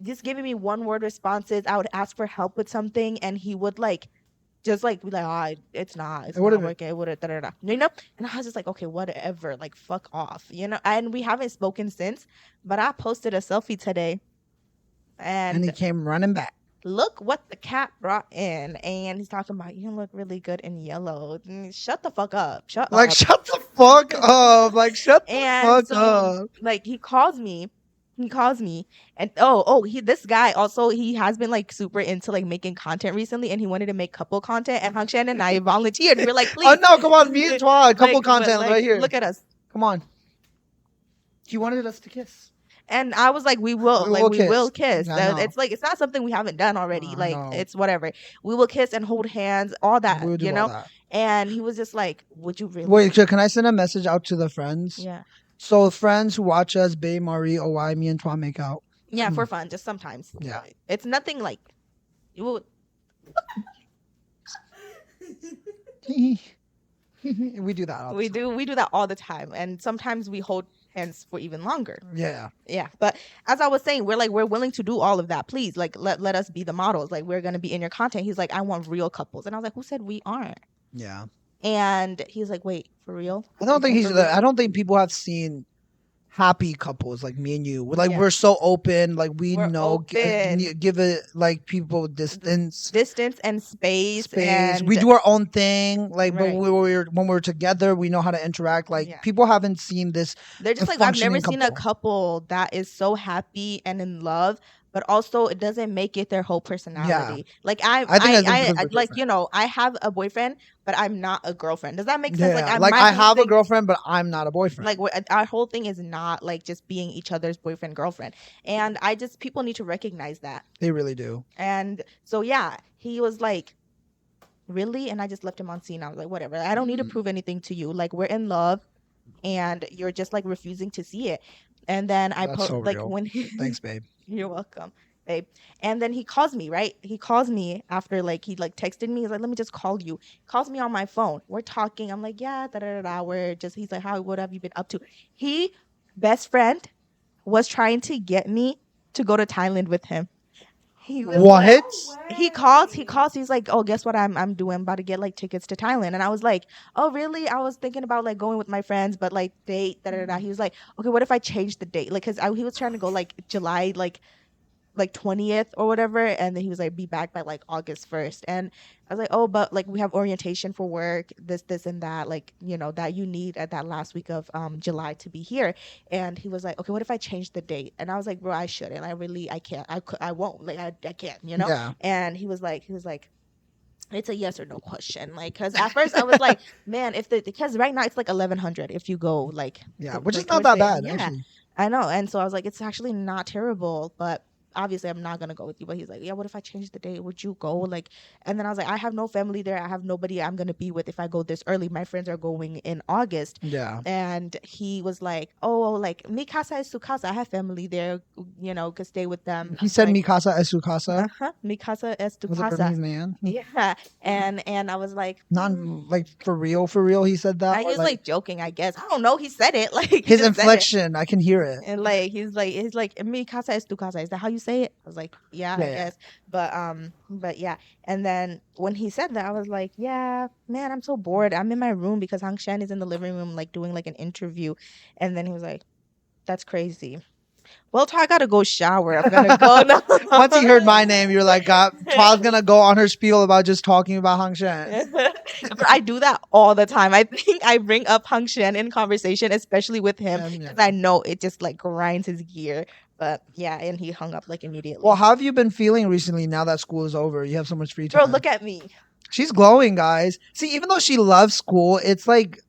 just giving me one word responses. I would ask for help with something and he would like just like be like, it's not would've- working. It would have, you know. And I was just like, okay, whatever, like fuck off, you know. And we haven't spoken since. But I posted a selfie today, And and he came running back. look what the cat brought in. And he's talking about, you look really good in yellow. Shut the fuck up. Shut Like, up. shut the fuck up. Like, shut the And fuck so, up. like, he calls me. He calls me, and this guy also, he has been like super into like making content recently, and he wanted to make couple content. And Hang Shan and I volunteered. We were like, Oh please, no, come on, me and Twa, couple like, but, content like, right here. look at us. Come on. He wanted us to kiss. And I was like, we will, We like, will we kiss. will kiss. I know. It's like, it's not something we haven't done already. I Like, know. it's whatever. We will kiss and hold hands, all that, We'll do you all know? that. And he was just like, would you really? Wait, can I send a message out to the friends? Yeah. So friends who watch us, Bae, Marie, OY, me and Twa make out. Yeah, for fun, just sometimes. Yeah. It's nothing like, you will, We do that all the we time. do that all the time. And sometimes we hold hands for even longer. Yeah. Yeah. But as I was saying, we're willing to do all of that. Please, like, let us be the models. Like, we're gonna be in your content. He's like, I want real couples. And I was like, who said we aren't? Yeah. And he's like, wait, for real? I don't think For real? I don't think people have seen happy couples like me and you. Like Yeah. we're so open, like We're know open. give it like people distance. Distance and space. Space. And We do our own thing, like Right. but when we're together, we know how to interact. Like Yeah. people haven't seen this. they're just a like, I've never functioning seen a couple that is so happy and in love, but also it doesn't make it their whole personality. Like I think that's because we're like, different. you know, I have a boyfriend, but I'm not a girlfriend. Does that make sense? Yeah, Like, I have a girlfriend, but I'm not a boyfriend. Like, our whole thing is not like just being each other's boyfriend, girlfriend. And people need to recognize that. They really do. And so, yeah, he was like, really? And I just left him on scene. I was like, whatever. I don't need to prove anything to you. Like, we're in love and you're just like refusing to see it. And then I That's so like real. when Thanks, babe. You're welcome, babe. And then he calls me, right? He calls me after like he like texted me. He's like, let me just call you. Calls me on my phone. We're talking. I'm like, yeah, da da da da. We're just. He's like, what have you been up to? He, best friend, was trying to get me to go to Thailand with him. He was What? he calls. He's like, oh, guess what I'm doing? I'm about to get like tickets to Thailand. And I was like, oh, really? I was thinking about like going with my friends, but like date, da da da. He was like, okay, what if I change the date? Like, cause he was trying to go like July, like 20th or whatever, and then he was like, be back by like August 1st. And I was like, oh, but like we have orientation for work, this and that, like, you know, that you need at that last week of July to be here. And he was like, okay, what if I change the date? And I was like, bro, I shouldn't. I can't. I won't. Like, I can't, you know? Yeah. And he was like, it's a yes or no question. Like, cause at first I was like, man, because right now it's like 1100 if you go like, Yeah, to- which is like, not towards that the- bad, yeah, actually. I know. And so I was like, it's actually not terrible, but obviously I'm not gonna go with you. But he's like, yeah, what if I change the date? Would you go? Like, and then I was like, I have no family there. I have nobody I'm gonna be with if I go this early. My friends are going in August. Yeah. And he was like, oh, like mi casa es su casa. I have family there, you know, could stay with them. He said like, mi casa es su casa. mi casa es tu Was it casa. Burmese man? Yeah. And I was like, Not like for real, he said that. he or, was like joking, I guess. I don't know. He said it like he his just said it. inflection, I can hear it. And like he's like mi casa es tu casa. Is that how you say it? I was like, yeah, I guess. But yeah. And then when he said that, I was like, yeah, man, I'm so bored. I'm in my room because Hang Shan is in the living room like doing like an interview. And then he was like, that's crazy. Well, I gotta go shower. I'm gonna go now. Once he heard my name, you're like, Twa's gonna go on her spiel about just talking about Hang Shan. But I do that all the time. I think I bring up Hang Shan in conversation, especially with him, because I know it just like grinds his gear. But yeah, and he hung up like immediately. Well, how have you been feeling recently now that school is over? You have so much free time. Bro, look at me. She's glowing, guys. See, even though she loves school, it's like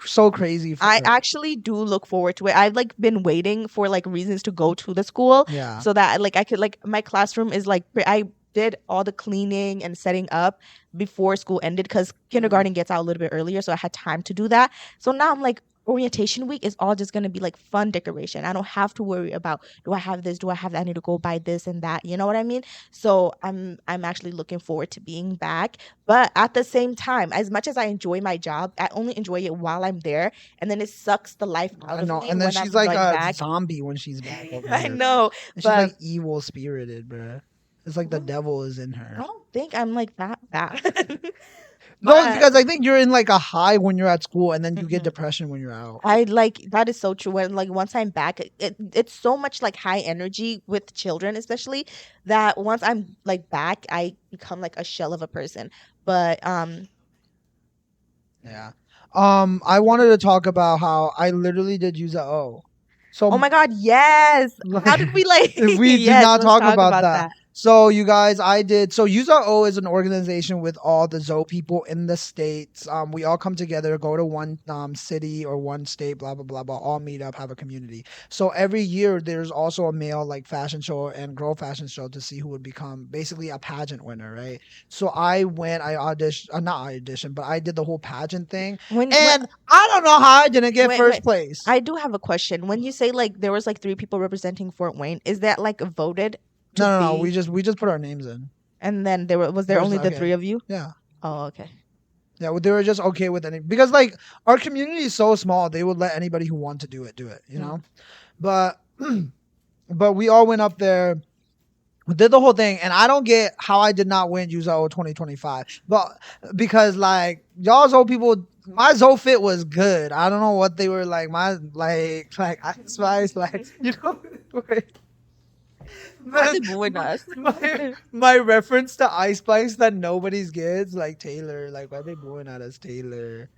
so crazy for I her. actually do look forward to it. I've like been waiting for like reasons to go to the school. Yeah. So that like I could like my classroom is like I did all the cleaning and setting up before school ended because kindergarten gets out a little bit earlier, so I had time to do that. So now I'm like, orientation week is all just going to be like fun decoration. I don't have to worry about, do I have this, do I have that, I need to go buy this and that, you know what I mean? So I'm actually looking forward to being back. But at the same time, as much as I enjoy my job, I only enjoy it while I'm there, and then it sucks the life out I of know. me And then when she's I'm like going a back. zombie when she's back over I here. know, And she's but like evil spirited, bruh. It's like the devil is in her. I don't think I'm like that bad. No, But because I think you're in like a high when you're at school, and then you get Mhm. depression when you're out. I like that is so true. When like once I'm back, it's so much like high energy with children, especially that once I'm like back, I become like a shell of a person. But Yeah. I wanted to talk about how I literally did use a O. oh So my God, yes. How did like, we like? we did Yes, not let's talk talk about about that. that. So you guys, I did. So Use Our O is an organization with all the Zoe people in the states. We all come together, go to one city or one state, blah blah blah blah. All meet up, have a community. So every year there's also a male like fashion show and girl fashion show to see who would become basically a pageant winner, right? So I went, I auditioned, not auditioned, but I did the whole pageant thing, When and I don't know how I didn't get wait, first place. I do have a question. When you say like there was like three people representing Fort Wayne, is that like voted to No, no, no. be? We just put our names in. And then was there There's only the okay. three of you? Yeah. Oh, okay. Yeah, well, they were just okay with any because like our community is so small, they would let anybody who want to do it, you know. But but we all went up there, did the whole thing, and I don't get how I did not win UZO 2025. But because like y'all's old people, my Zo fit was good. I don't know what they were like. My like Ice Spice, like you know. Why are they booing us? My reference to Ice Spice that nobody's gets, like Taylor, like why they booing at us, Taylor?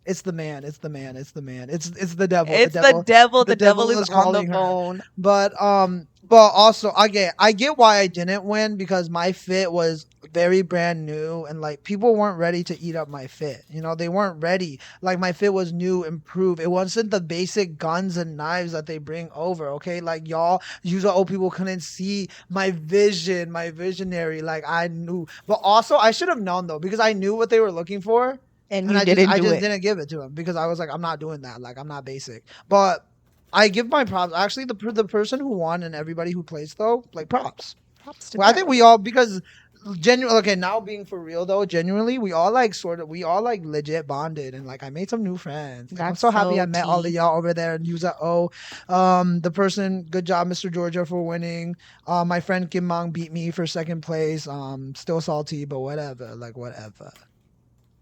It's the man, it's the man, it's the man. It's the devil. It's the devil. The The devil devil is is on the calling her. phone. But also I get why I didn't win because my fit was very brand new and like people weren't ready to eat up my fit. You know, they weren't ready. Like my fit was new, improved. It wasn't the basic guns and knives that they bring over. Okay, like y'all usual old people couldn't see my vision, my visionary. Like I knew, but also I should have known though because I knew what they were looking for. And And you didn't I do just it. didn't give it to him because I was like, I'm not doing that. Like, I'm not basic. But I give my props. Actually, the person who won and everybody who plays though, like props. Props to Well, I them. think we all because genuinely. Okay, now being for real though, genuinely, we all like we all like legit bonded and like I made some new friends. Like, I'm That's so happy I so met all of tea. y'all over there and use O. The person, good job, Mr. Georgia, for winning. My friend Kim Mang beat me for second place. Still salty, but whatever. Like whatever.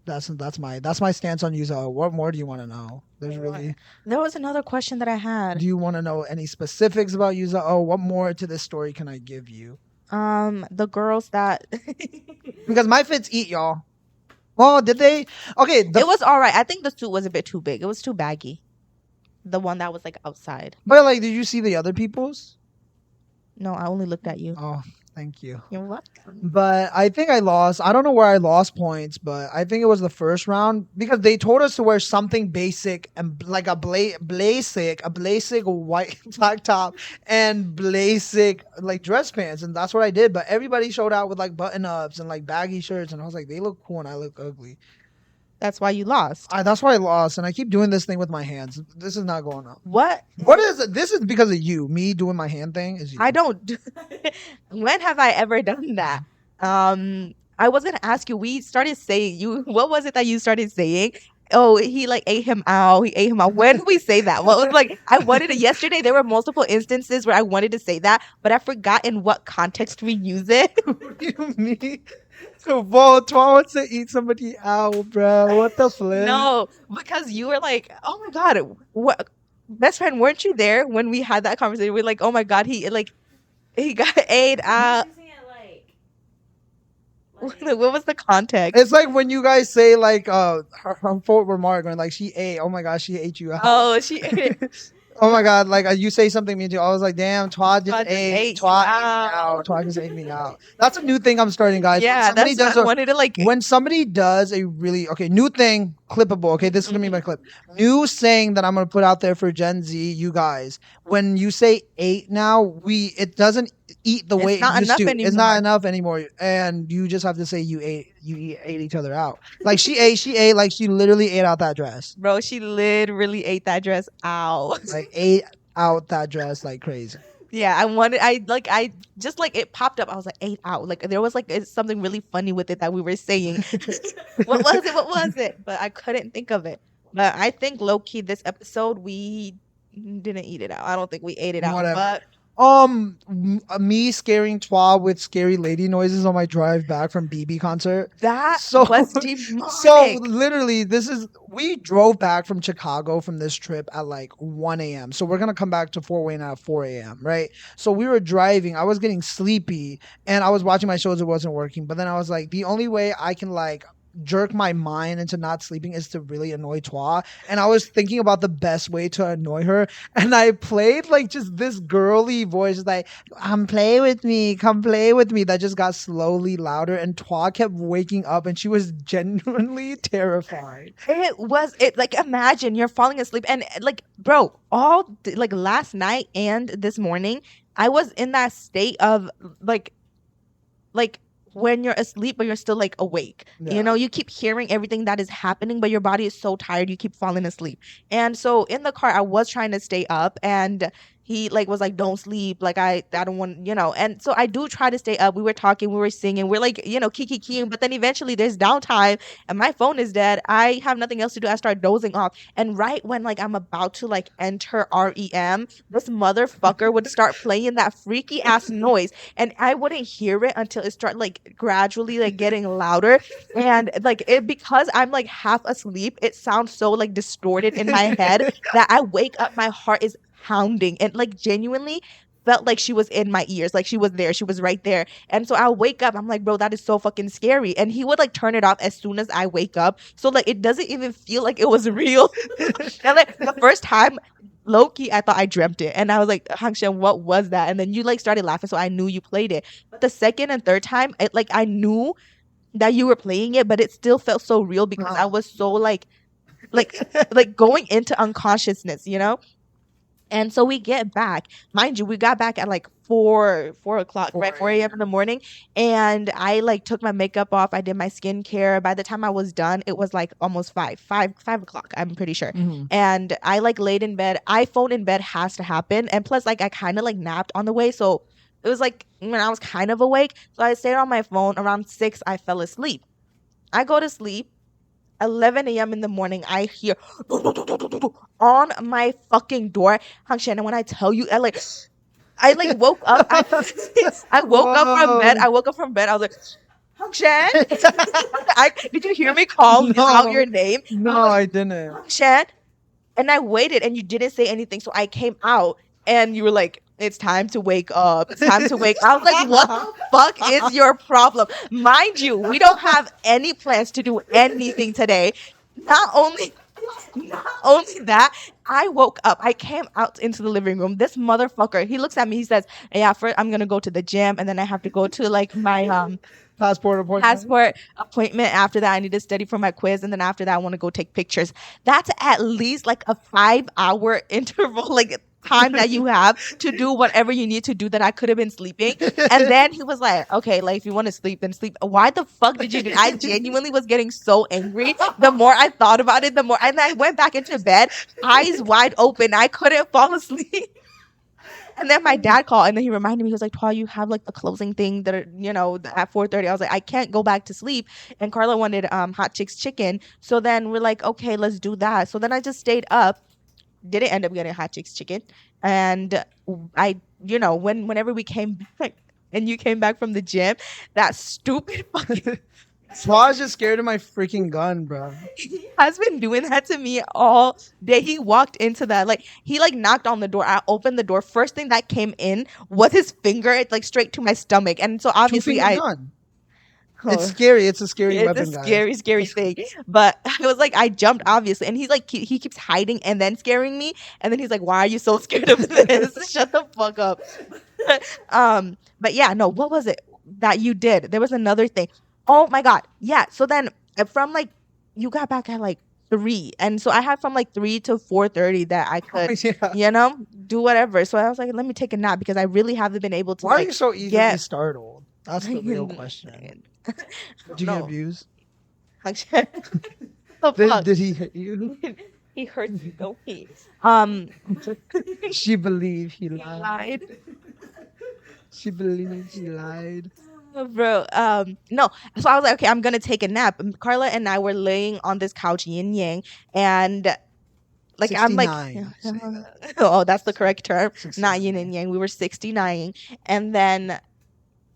That's my stance on Yuzo. What more do you want to know? There's really. There was another question that I had. Do you want to know any specifics about Yuzo? Oh, what more to this story can I give you? The girls that Because my fits eat y'all. Well, did they? Okay, it was all right. I think the suit was a bit too big. It was too baggy. The one that was like outside. but like, did you see the other people's? No, I only looked at you. Oh, thank you. You're what? But I think I lost. I don't know where I lost points, but I think it was the first round because they told us to wear something basic and like a basic white black top and basic like dress pants, and that's what I did. But everybody showed out with like button ups and like baggy shirts, and I was like, they look cool and I look ugly. That's why you lost. That's why I lost, and I keep doing this thing with my hands. This is not going on. What? What is it? This is because of you. Me doing my hand thing is you. I don't do when have I ever done that? I was gonna ask you, we started saying you what was it that you started saying? Oh, he like ate him out. He ate him out. When did we say that? Well, it was like I wanted to yesterday. There were multiple instances where I wanted to say that, but I forgot in what context we use it. What do you mean? Whoa, Twan wants to eat somebody out, bro. What the flip? No, because you were like, oh my god, what best friend? Weren't you there when we had that conversation? We're like, oh my god, he got ate out. Using it What was the context? It's like when you guys say like her harmful remark when like she ate. Oh my gosh, she ate you out. Oh, she ate. Oh my god, like you say something mean to you. I was like, damn, Twa just Twa just ate. ate you Twa ate me out. out. Twa just ate me out. That's a new thing I'm starting, guys. Yeah, Somebody that's does what I wanted to like. when somebody does a really new thing, clippable. Okay, this is gonna be my clip. New saying that I'm gonna put out there for Gen Z, you guys. When you say ate now, it doesn't eat the It's way not it used enough to. It's anymore. not enough anymore, and you just have to say you ate each other out. Like she ate like she literally ate out that dress. Bro, she literally ate that dress out. Like ate out that dress like crazy. Yeah, I just like it popped up. I was like, ate out. Like there was like something really funny with it that we were saying. What was it? What was it? But I couldn't think of it. But I think low key this episode we didn't eat it out. I don't think we ate it out. Whatever. But Me scaring Twa with scary lady noises on my drive back from BB concert. That So, was so demonic. literally, we drove back from Chicago from this trip at like 1 a.m. So we're gonna come back to Fort Wayne at 4 a.m. Right? So we were driving. I was getting sleepy, and I was watching my shows. It wasn't working. But then I was like, the only way I can like jerk my mind into not sleeping is to really annoy Twa. And I was thinking about the best way to annoy her, and I played like just this girly voice, like play with me, come play with me, that just got slowly louder, and Twa kept waking up, and she was genuinely terrified. It like imagine you're falling asleep and like bro, like last night and this morning, I was in that state of like like when you're asleep but you're still like awake. You know, you keep hearing everything that is happening, but your body is so tired you keep falling asleep. And so in the car I was trying to stay up, and he like was like, don't sleep, like I don't want, you know. And so I do try to stay up. We were talking, we were singing, we're like, you know, kiki, but then eventually there's downtime and my phone is dead. I have nothing else to do. I start dozing off, and right when like I'm about to like enter REM, this motherfucker would start playing that freaky ass noise, and I wouldn't hear it until it started like gradually like getting louder. And like it, because I'm like half asleep, it sounds so like distorted in my head that I wake up, my heart is pounding, and like genuinely felt like she was in my ears, like she was there, she was right there. And so I'll wake up, I'm like, bro, that is so fucking scary. And he would like turn it off as soon as I wake up, so like it doesn't even feel like it was real. And like the first time, low key, I thought I dreamt it. And I was like, Hangshan, what was that? And then you like started laughing. So I knew you played it. But the second and third time, it like I knew that you were playing it, but it still felt so real because I was so like like going into unconsciousness, you know? And so we get back, mind you, we got back at like four o'clock, right? 4 a.m. in the morning. And I like took my makeup off. I did my skincare. By the time I was done, it was like almost 5 o'clock, I'm pretty sure. And I like laid in bed. iPhone in bed has to happen. And plus, like I kind of like napped on the way. So it was like when I was kind of awake. So I stayed on my phone. Around 6, I fell asleep. I go to sleep. 11 a.m. in the morning, I hear on my fucking door. Hangshan, and when I tell you, I like woke up. I woke up from bed. I woke up from bed. I was like, Hangshan. Did you hear me call out your name? No, I didn't. Hangshan. And I waited, and you didn't say anything. So I came out, and you were like, it's time to wake up. It's time to wake up. I was like, what the fuck is your problem? Mind you, we don't have any plans to do anything today. Not only that, I woke up. I came out into the living room. This motherfucker, he looks at me, he says, yeah, first I'm gonna go to the gym, and then I have to go to like my passport appointment. After that, I need to study for my quiz, and then after that, I want to go take pictures. That's at least like a 5-hour interval, like time that you have to do whatever you need to do that I could have been sleeping. And then he was like, okay, like if you want to sleep, then sleep. Why the fuck did you do? I genuinely was getting so angry. The more I thought about it, the more, and I went back into bed, eyes wide open. I couldn't fall asleep. And then my dad called, and then he reminded me, he was like, Twa, you have like the closing thing that are, you know, at 4:30. I was like, I can't go back to sleep. And Carla wanted hot chicks chicken. So then we're like, okay, let's do that. So then I just stayed up, didn't end up getting hot chicks chicken. And I, you know, whenever we came back and you came back from the gym, that stupid fucking Twa's just scared of my freaking gun, bro. he has been doing that to me all day. He walked into that, like he like knocked on the door. I opened the door. First thing that came in was his finger, like straight to my stomach. And so obviously gun. It's scary. It's a scary it's weapon, a scary thing. But I was like, I jumped obviously, and he's like, he keeps hiding and then scaring me, and then he's like, why are you so scared of this? Shut the fuck up. But yeah, no, what was it that you did? There was another thing. Oh my god, yeah. So then from like you got back at like 3, and so I had from like 3 to 4:30 that I could, you know, do whatever. So I was like, let me take a nap because I really haven't been able to. Why like, are you so easily startled? That's the real question. Did you get abused? Did he hit you? He hurt you, don't he? She believed he lied. Lied. She believed he lied. Bro, no. So I was like, okay, I'm gonna take a nap. And Carla and I were laying on this couch, yin yang, and Like I'm like, 69, say that. oh, that's the correct term. 69, Not yin and yang. We were 69, and then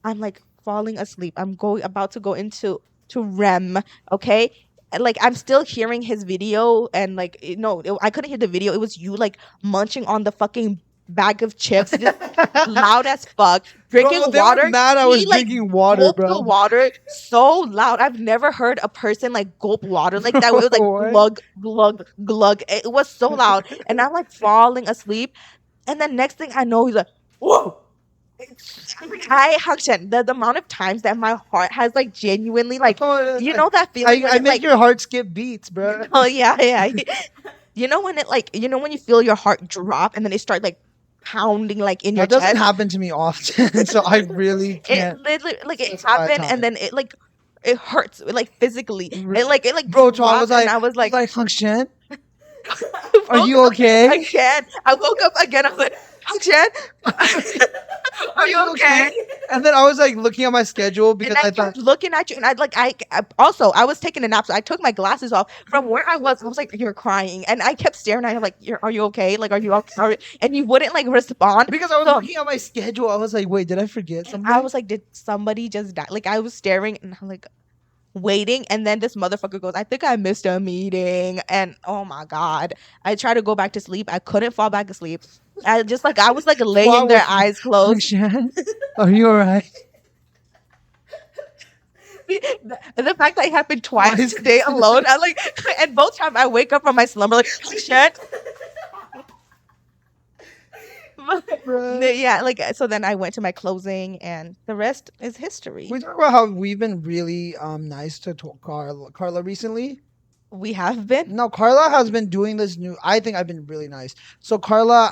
I'm like falling asleep. I'm going about to go into REM. Okay. And, like I'm still hearing his video, and like I couldn't hear the video. It was you like munching on the fucking bag of chips, just loud as fuck, drinking Bro, they were water. mad I was He like drinking water, gulped bro. the water so loud. I've never heard a person like gulp water like that. It was like What? glug glug glug. It was so loud, and I'm like falling asleep. And then next thing I know, he's like, "Whoa!" I Hakshan, the amount of times that my heart has like genuinely like Oh, you know that feeling when I it make like your heart skip beats, bro. oh yeah you know when it like you know when you feel your heart drop and then it start like pounding like in your That doesn't chest. happen to me often, so I really It can't. literally like it specify a happened and time. then it hurts like physically. It like Bro, so I was dropped, and like, I was like, Hung Shen, are you okay? again. I woke up again. I was like, Hakshan, are you okay? And then I was like looking at my schedule because And I I thought, kept looking at you, and I also I was taking a nap, so I took my glasses off from where I was. I was like, "You're crying," and I kept staring at you, like, "Are you okay? Like, are you okay?" And you wouldn't like respond. because I was So looking at my schedule, I was like, wait, did I forget something? I was like, "Did somebody just die?" Like I was staring, and I'm like waiting, and then this motherfucker goes, "I think I missed a meeting," and oh my god, I tried to go back to sleep. I couldn't fall back asleep. I just like I was like laying there, eyes Hung closed. Shen, are you alright? The fact that it happened twice Twice. today alone, I like, and both times I wake up from my slumber like, shit. Yeah, like so. Then I went to my closing, and the rest is history. We talk about how we've been really nice to Carla recently. We have been. No, Carla has been doing this new. I think I've been really nice. So Carla,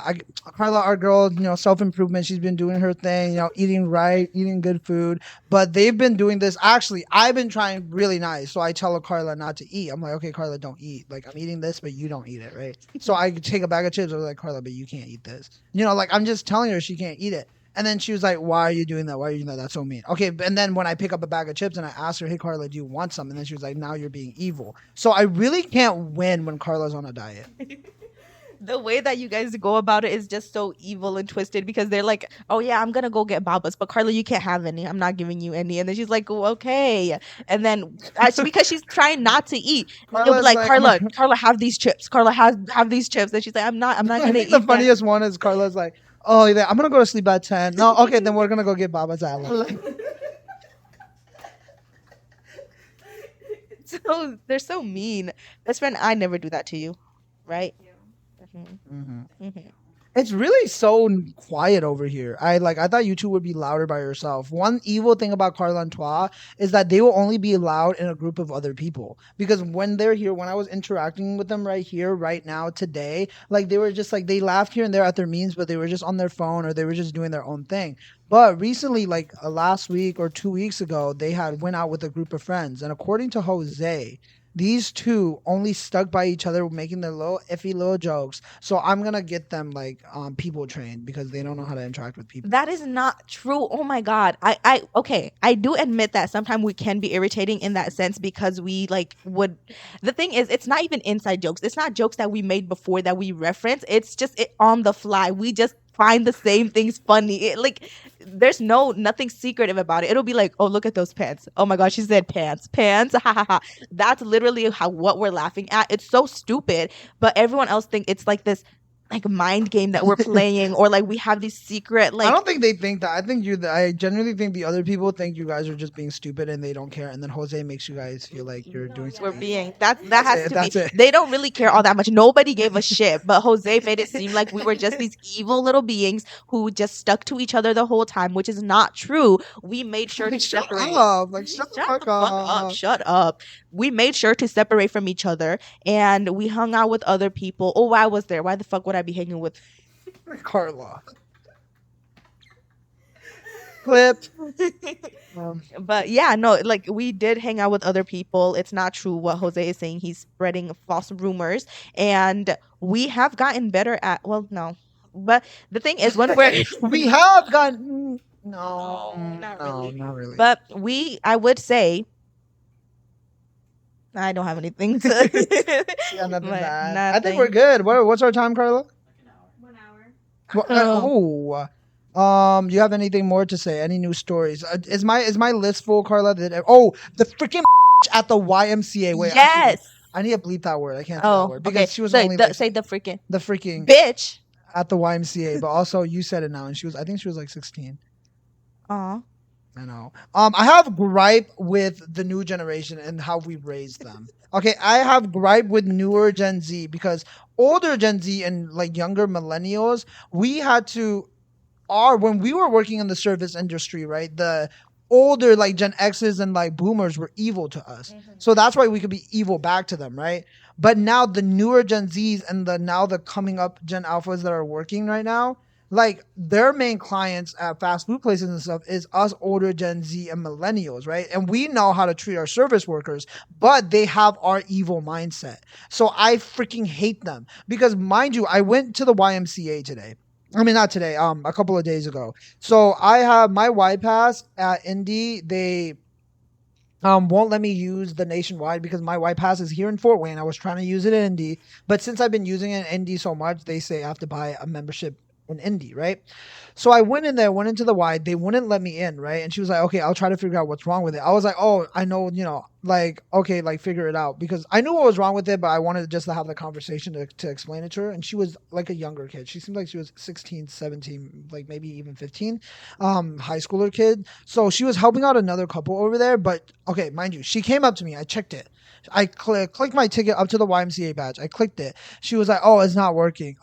our girl, self improvement. She's been doing her thing, eating right, eating good food. But they've been doing this. Actually, I've been trying really nice. So I tell Carla not to eat. I'm like, okay, Carla, don't eat. Like I'm eating this, but you don't eat it, right? So I take a bag of chips. I was like, Carla, but you can't eat this. Like I'm just telling her she can't eat it. And then she was like, why are you doing that? Why are you doing that? That's so mean. Okay. And then when I pick up a bag of chips and I asked her, hey, Carla, do you want some? And then she was like, now you're being evil. So I really can't win when Carla's on a diet. The way that you guys go about it is just so evil and twisted because they're like, oh yeah, I'm gonna go get babas, but Carla, you can't have any. I'm not giving you any. And then she's like, oh, okay. And then because she's trying not to eat, you'll be Carla's like, like, Carla, have these chips. Carla, have these chips. And she's like, I'm not I gonna think eat the that. funniest one is Carla's like, oh, yeah, I'm going to go to sleep at 10. No, okay, then we're going to go get babas at 11. So they're so mean. Best friend, I never do that to you, right? It's really so quiet over here. I thought you two would be louder by yourself. One evil thing about Carla and Toi is that they will only be loud in a group of other people. Because when they're here, when I was interacting with them right here, right now, today, like they were just like they laughed here and there at their memes, but they were just on their phone or they were just doing their own thing. But recently, like last week or 2 weeks ago, they had went out with a group of friends, and according to Jose, these two only stuck by each other, making their little iffy little jokes. So I'm gonna get them like people trained because they don't know how to interact with people. That is not true. Oh my god. Okay. I do admit that sometimes we can be irritating in that sense because we like would. The thing is, it's not even inside jokes. It's not jokes that we made before that we reference. It's just on the fly. We just find the same things funny. There's nothing secretive about it. It'll be like, oh, look at those pants. Oh my god, she said pants. Ha ha ha. That's literally what we're laughing at. It's so stupid, but everyone else think it's like this like mind game that we're playing, or like we have these secret like. I don't think they think that. I genuinely think the other people think you guys are just being stupid and they don't care. And then Jose makes you guys feel like you're doing We're something. being that has to That's be. it. They don't really care all that much. Nobody gave a shit, but Jose made it seem like we were just these evil little beings who just stuck to each other the whole time, which is not true. We made sure to Shut separate. up! Like shut the Shut fuck the fuck up! up! Shut up! We made sure to separate from each other, and we hung out with other people. Oh, I was there. Why the fuck would I be hanging with? Carla. Clip. But yeah, no, like we did hang out with other people. It's not true what Jose is saying. He's spreading false rumors, and we have gotten better at. Well, no, but the thing is, when we're We have gotten no, not really. not really. But I would say I don't have anything to. Yeah, nothing But bad. I think nothing. we're good. What's our time, Carla? 1 hour. Do you have anything more to say? Any new stories? Is my list full, Carla? The freaking at the YMCA. Wait, actually, wait. Yes. I need to bleep that word. I can't say that Oh, word okay. because she was Say only like say the freaking the freaking bitch. at the YMCA. But also, you said it now, and I think she was like 16. Aw. I know. I have gripe with the new generation and how we raised them. Okay, I have gripe with newer Gen Z because older Gen Z and like younger millennials, we had to when we were working in the service industry, right? The older like Gen X's and like boomers were evil to us. So that's why we could be evil back to them, right? But now the newer Gen Z's and the coming up Gen Alphas that are working right now, like their main clients at fast food places and stuff is us older Gen Z and millennials, right? And we know how to treat our service workers, but they have our evil mindset. So I freaking hate them because mind you, I went to the YMCA today. I mean, not today. A couple of days ago. So I have my Y pass at Indy. They won't let me use the nationwide because my Y pass is here in Fort Wayne. I was trying to use it in Indy, but since I've been using it in Indy so much, they say I have to buy a membership in Indy, right? So I went in there, went into the Y. They wouldn't let me in, right? And she was like, "Okay, I'll try to figure out what's wrong with it." I was like, "Oh, I know, like okay, like figure it out," because I knew what was wrong with it, but I wanted just to have the conversation to explain it to her. And she was like a younger kid. She seemed like she was 16, 17, like maybe even 15, high schooler kid. So she was helping out another couple over there. But okay, mind you, she came up to me. I checked it. I clicked my ticket up to the YMCA badge. I clicked it. She was like, "Oh, it's not working."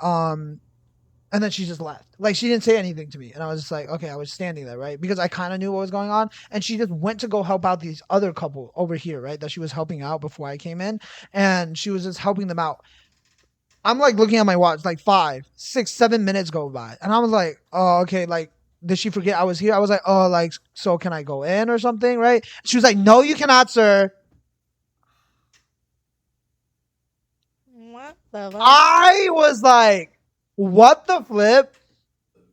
And then she just left. Like she didn't say anything to me. And I was just like, okay, I was standing there, right? Because I kind of knew what was going on. And she just went to go help out these other couple over here, right? That she was helping out before I came in. And she was just helping them out. I'm like looking at my watch, like 5, 6, 7 minutes go by. And I was like, oh, okay, like, did she forget I was here? I was like, oh, like, so can I go in or something, right? She was like, no, you cannot, sir. What the fuck? I was like, what the flip?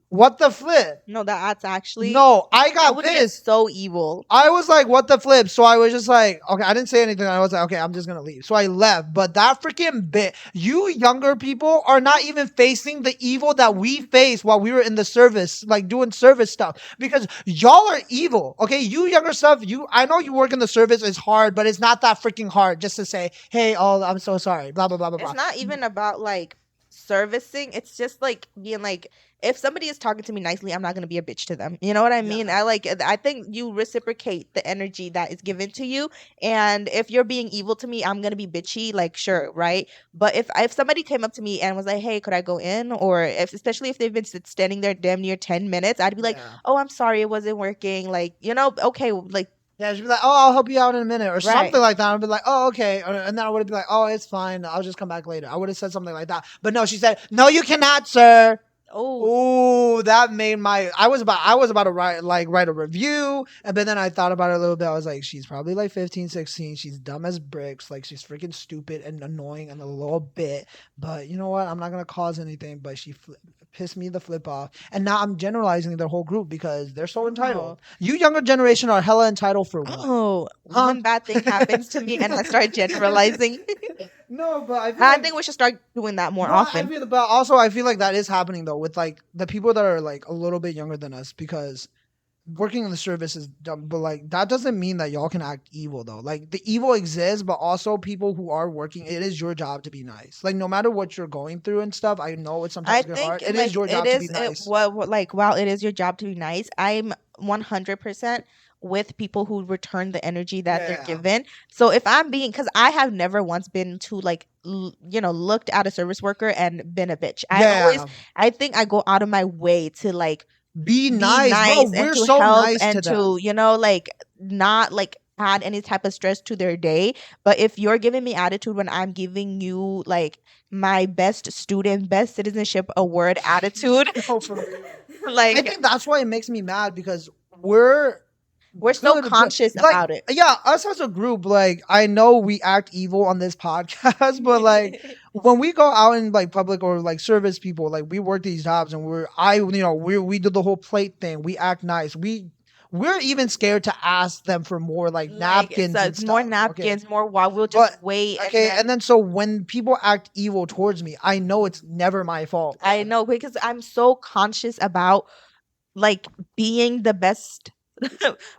What the flip? No, that's actually. No, I I got would get pissed. so evil. I was like, what the flip? So I was just like, okay, I didn't say anything. I was like, okay, I'm just going to leave. So I left. But that freaking bit, you younger people are not even facing the evil that we faced while we were in the service, like doing service stuff. Because y'all are evil. Okay, you younger stuff, I know you work in the service, it's hard, but it's not that freaking hard just to say, hey, oh, I'm so sorry, blah, blah, blah, blah, blah. It's not even about like servicing. It's just like being like, if somebody is talking to me nicely, I'm not gonna be a bitch to them. You know what I mean? I think you reciprocate the energy that is given to you. And if you're being evil to me, I'm gonna be bitchy. Like sure, right? But if somebody came up to me and was like, hey, could I go in? Or especially if they've been standing there damn near 10 minutes, I'd be like, Yeah. oh, I'm sorry, it wasn't working. Like okay, like. Yeah, she'd be like, oh, I'll help you out in a minute or Right. something like that. I'd be like, oh, okay. And then I would be like, oh, it's fine. I'll just come back later. I would have said something like that. But no, she said, no, you cannot, sir. Oh, Ooh, that made I was about to write a review, and but then I thought about it a little bit. I was like, she's probably like 15, 16. She's dumb as bricks, like she's freaking stupid and annoying and a little bit. But you know what? I'm not gonna cause anything. But she pissed me the flip off, and now I'm generalizing their whole group because they're so entitled. You younger generation are hella entitled for what? Oh, Huh? one bad thing happens to me and I start generalizing. No, but I think we should start doing that more often. But also, I feel like that is happening though with like the people that are like a little bit younger than us because working in the service is dumb. But like that doesn't mean that y'all can act evil though. Like the evil exists, but also people who are working, it is your job to be nice. Like no matter what you're going through and stuff, I know it's sometimes I get hard. think It is your job to be nice. while it is your job to be nice, I'm 100% with people who return the energy that they're given. So if I'm being, because I have never once been to like looked at a service worker and been a bitch. I think I go out of my way to like be nice, bro. and We're to so help nice and to them. to like not like add any type of stress to their day. But if you're giving me attitude when I'm giving you like my best student, best citizenship award attitude, I think that's why it makes me mad because we're so conscious about it. Yeah, us as a group, like I know we act evil on this podcast, but like when we go out in like public or like service people, like we work these jobs and we do the whole plate thing. We act nice. we're even scared to ask them for more like napkins so and it's more stuff. napkins, Okay. more while we'll just But wait. okay, and then so when people act evil towards me, I know it's never my fault. I know because I'm so conscious about like being the best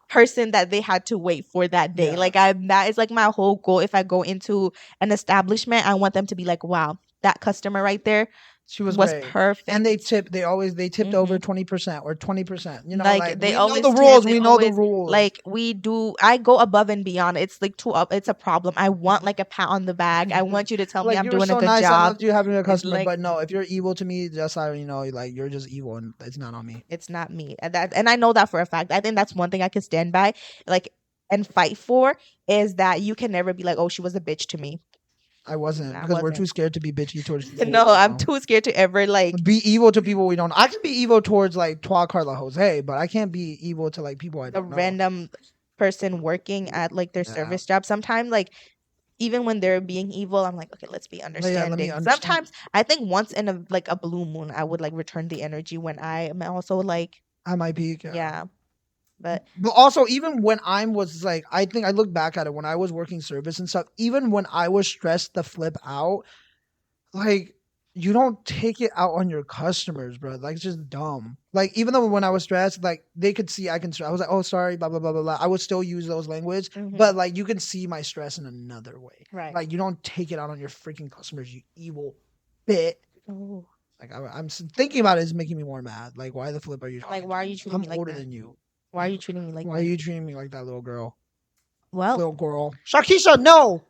person that they had to wait for that day. Yeah. Like that is like my whole goal. If I go into an establishment, I want them to be like, wow, that customer right there She was was great. perfect. And they tipped over 20% or 20%. You know, like they we always know the tip, rules. they We know the always rules. like we do. I go above and beyond. It's like too up. It's a problem. I want like a pat on the back. I want you to tell me Like I'm you were doing a so good nice. I job. loved you having a customer. like- But no, if you're evil to me, just like you're just evil, and it's not on me. It's not me. And I know that for a fact. I think that's one thing I can stand by, like, and fight for is that you can never be like, oh, she was a bitch to me. I wasn't I because we're wasn't. too scared to be bitchy towards people. No, we I'm know. too scared to ever like Be evil to people we don't know. I can be evil towards like Twa Carla Jose, but I can't be evil to like people I a don't know. random person working at like their Yeah. service job. Sometimes like even when they're being evil, I'm like, okay, let's be understanding. let me understand. Sometimes I think once in a blue moon, I would like return the energy when I am also like, I might be. yeah. But also, even when I was like, I think I look back at it when I was working service and stuff. Even when I was stressed to flip out, like you don't take it out on your customers, bro. Like it's just dumb. Like even though when I was stressed, like they could see I can. I was like, oh sorry, blah blah blah blah blah. I would still use those language, but like you can see my stress in another way. Right. Like you don't take it out on your freaking customers, you evil bit. oh, Like thinking about it is making me more mad. Like why the flip are you? like why are you treating I'm me like older that? than you. Why are you treating me like Why that? are you treating me like that, little girl? Well, Little girl. Shakisha, no.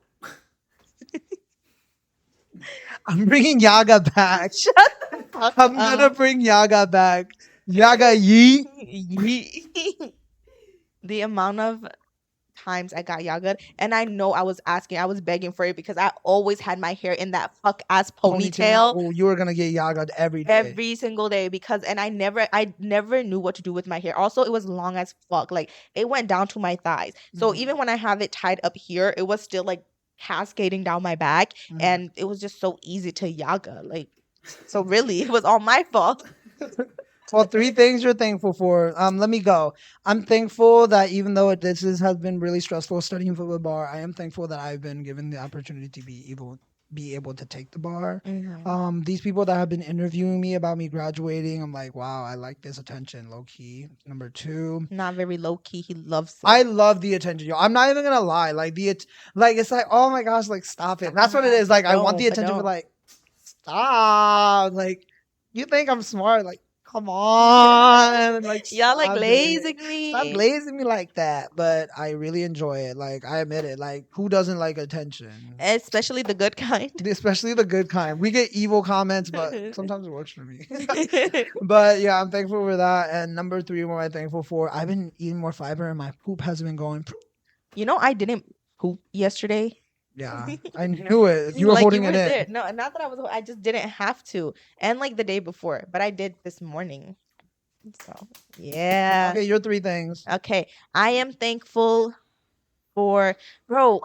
I'm bringing Yaga back. shut the fuck I'm gonna bring Yaga back. Yaga yeet. The amount of times I got yaga, and I know I was begging for it because I always had my hair in that fuck ass ponytail. Oh, you were gonna get Yaga every day. Every single day because I never knew what to do with my hair. Also, it was long as fuck. Like it went down to my thighs. So even when I have it tied up here, it was still like cascading down my back, and it was just so easy to yaga. Like, so really, it was all my fault. Well, 3 things you're thankful for. Let me go. I'm thankful that even though has been really stressful studying for the bar, I am thankful that I've been given the opportunity to be able to take the bar. These people that have been interviewing me about me graduating, I'm like, wow, I like this attention, low key. Number 2, Not very low key. He loves it. I love the attention, yo. I'm not even gonna lie. Like it's like, oh my gosh, like stop it. That's what it is. Like I want the Don't, but attention, but don't. like stop. Like you think I'm smart? Like come on, like Y'all like stop it. glazing me. Stop glazing me like that. But I really enjoy it. Like I admit it. Like who doesn't like attention? Especially the good kind. Especially the good kind. We get evil comments, but sometimes it works for me. But yeah, I'm thankful for that. And number 3, what am I thankful for? I've been eating more fiber, and my poop hasn't been going. You know, I didn't poop yesterday. Yeah, I knew it. You were Like, holding you it were in. there. No, not that I just didn't have to. And like the day before, but I did this morning. So, yeah. Okay, your 3 things. Okay. I am thankful for, bro,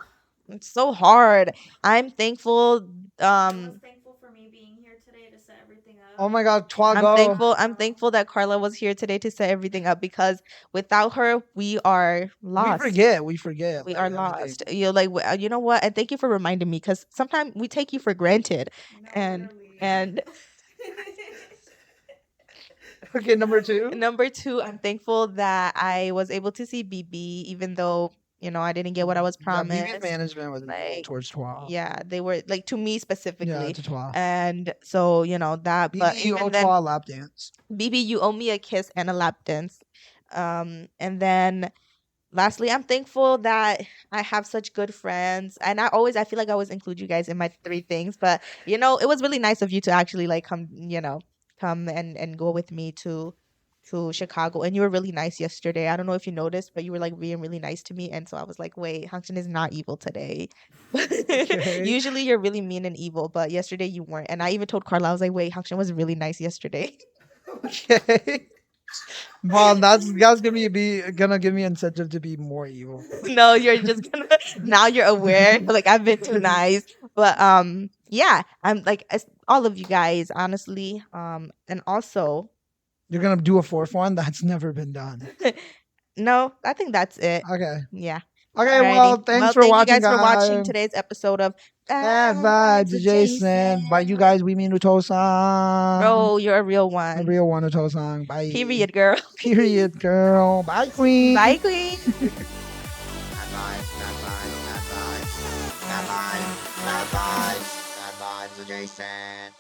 it's so hard. I'm thankful. I was thankful for me being here today to set everything up. Oh my God, Twago. I'm thankful that Carla was here today to set everything up because without her, we are lost. We forget. We like, are everything. lost. You're like, you know what? And thank you for reminding me because sometimes we take you for granted. No, and literally. and Okay, number 2. number 2, I'm thankful that I was able to see BB, even though I didn't get what I was promised. BB's management was like towards Twa. yeah, they were like to me specifically. Yeah, to Twa. And so that. But BB, you even owe then, Twa a lap dance. BB, you owe me a kiss and a lap dance. And then lastly, I'm thankful that I have such good friends, and I feel like I always include you guys in my 3 things, but it was really nice of you to actually like come and go with me to Chicago, and you were really nice yesterday. I don't know if you noticed, but you were like being really nice to me, and so I was like, wait, Hangshin is not evil today. Okay. Usually you're really mean and evil, but yesterday you weren't, and I even told Carla, I was like, wait, Hangshin was really nice yesterday. Okay. Mom, that's gonna give me incentive to be more evil. No, you're just gonna now you're aware. Like I've been too nice. But yeah, I'm like all of you guys, honestly. And also You're gonna do a 4th one? That's never been done. No, I think that's it. Okay. Yeah. Okay, well, Alrighty. thanks Well, for thank you watching, guys for watching guys. today's episode of Bad Vibes vibes, with Jason. Bye, you guys. We mean Uto-san. Bro, you're a real The one. real one, Uto-san. Bye. Period, girl. Period, girl. Bye, queen. Bye, queen. Bad vibes, bad vibes, bad vibes, bad vibes, bad vibes, bad vibes with Jason.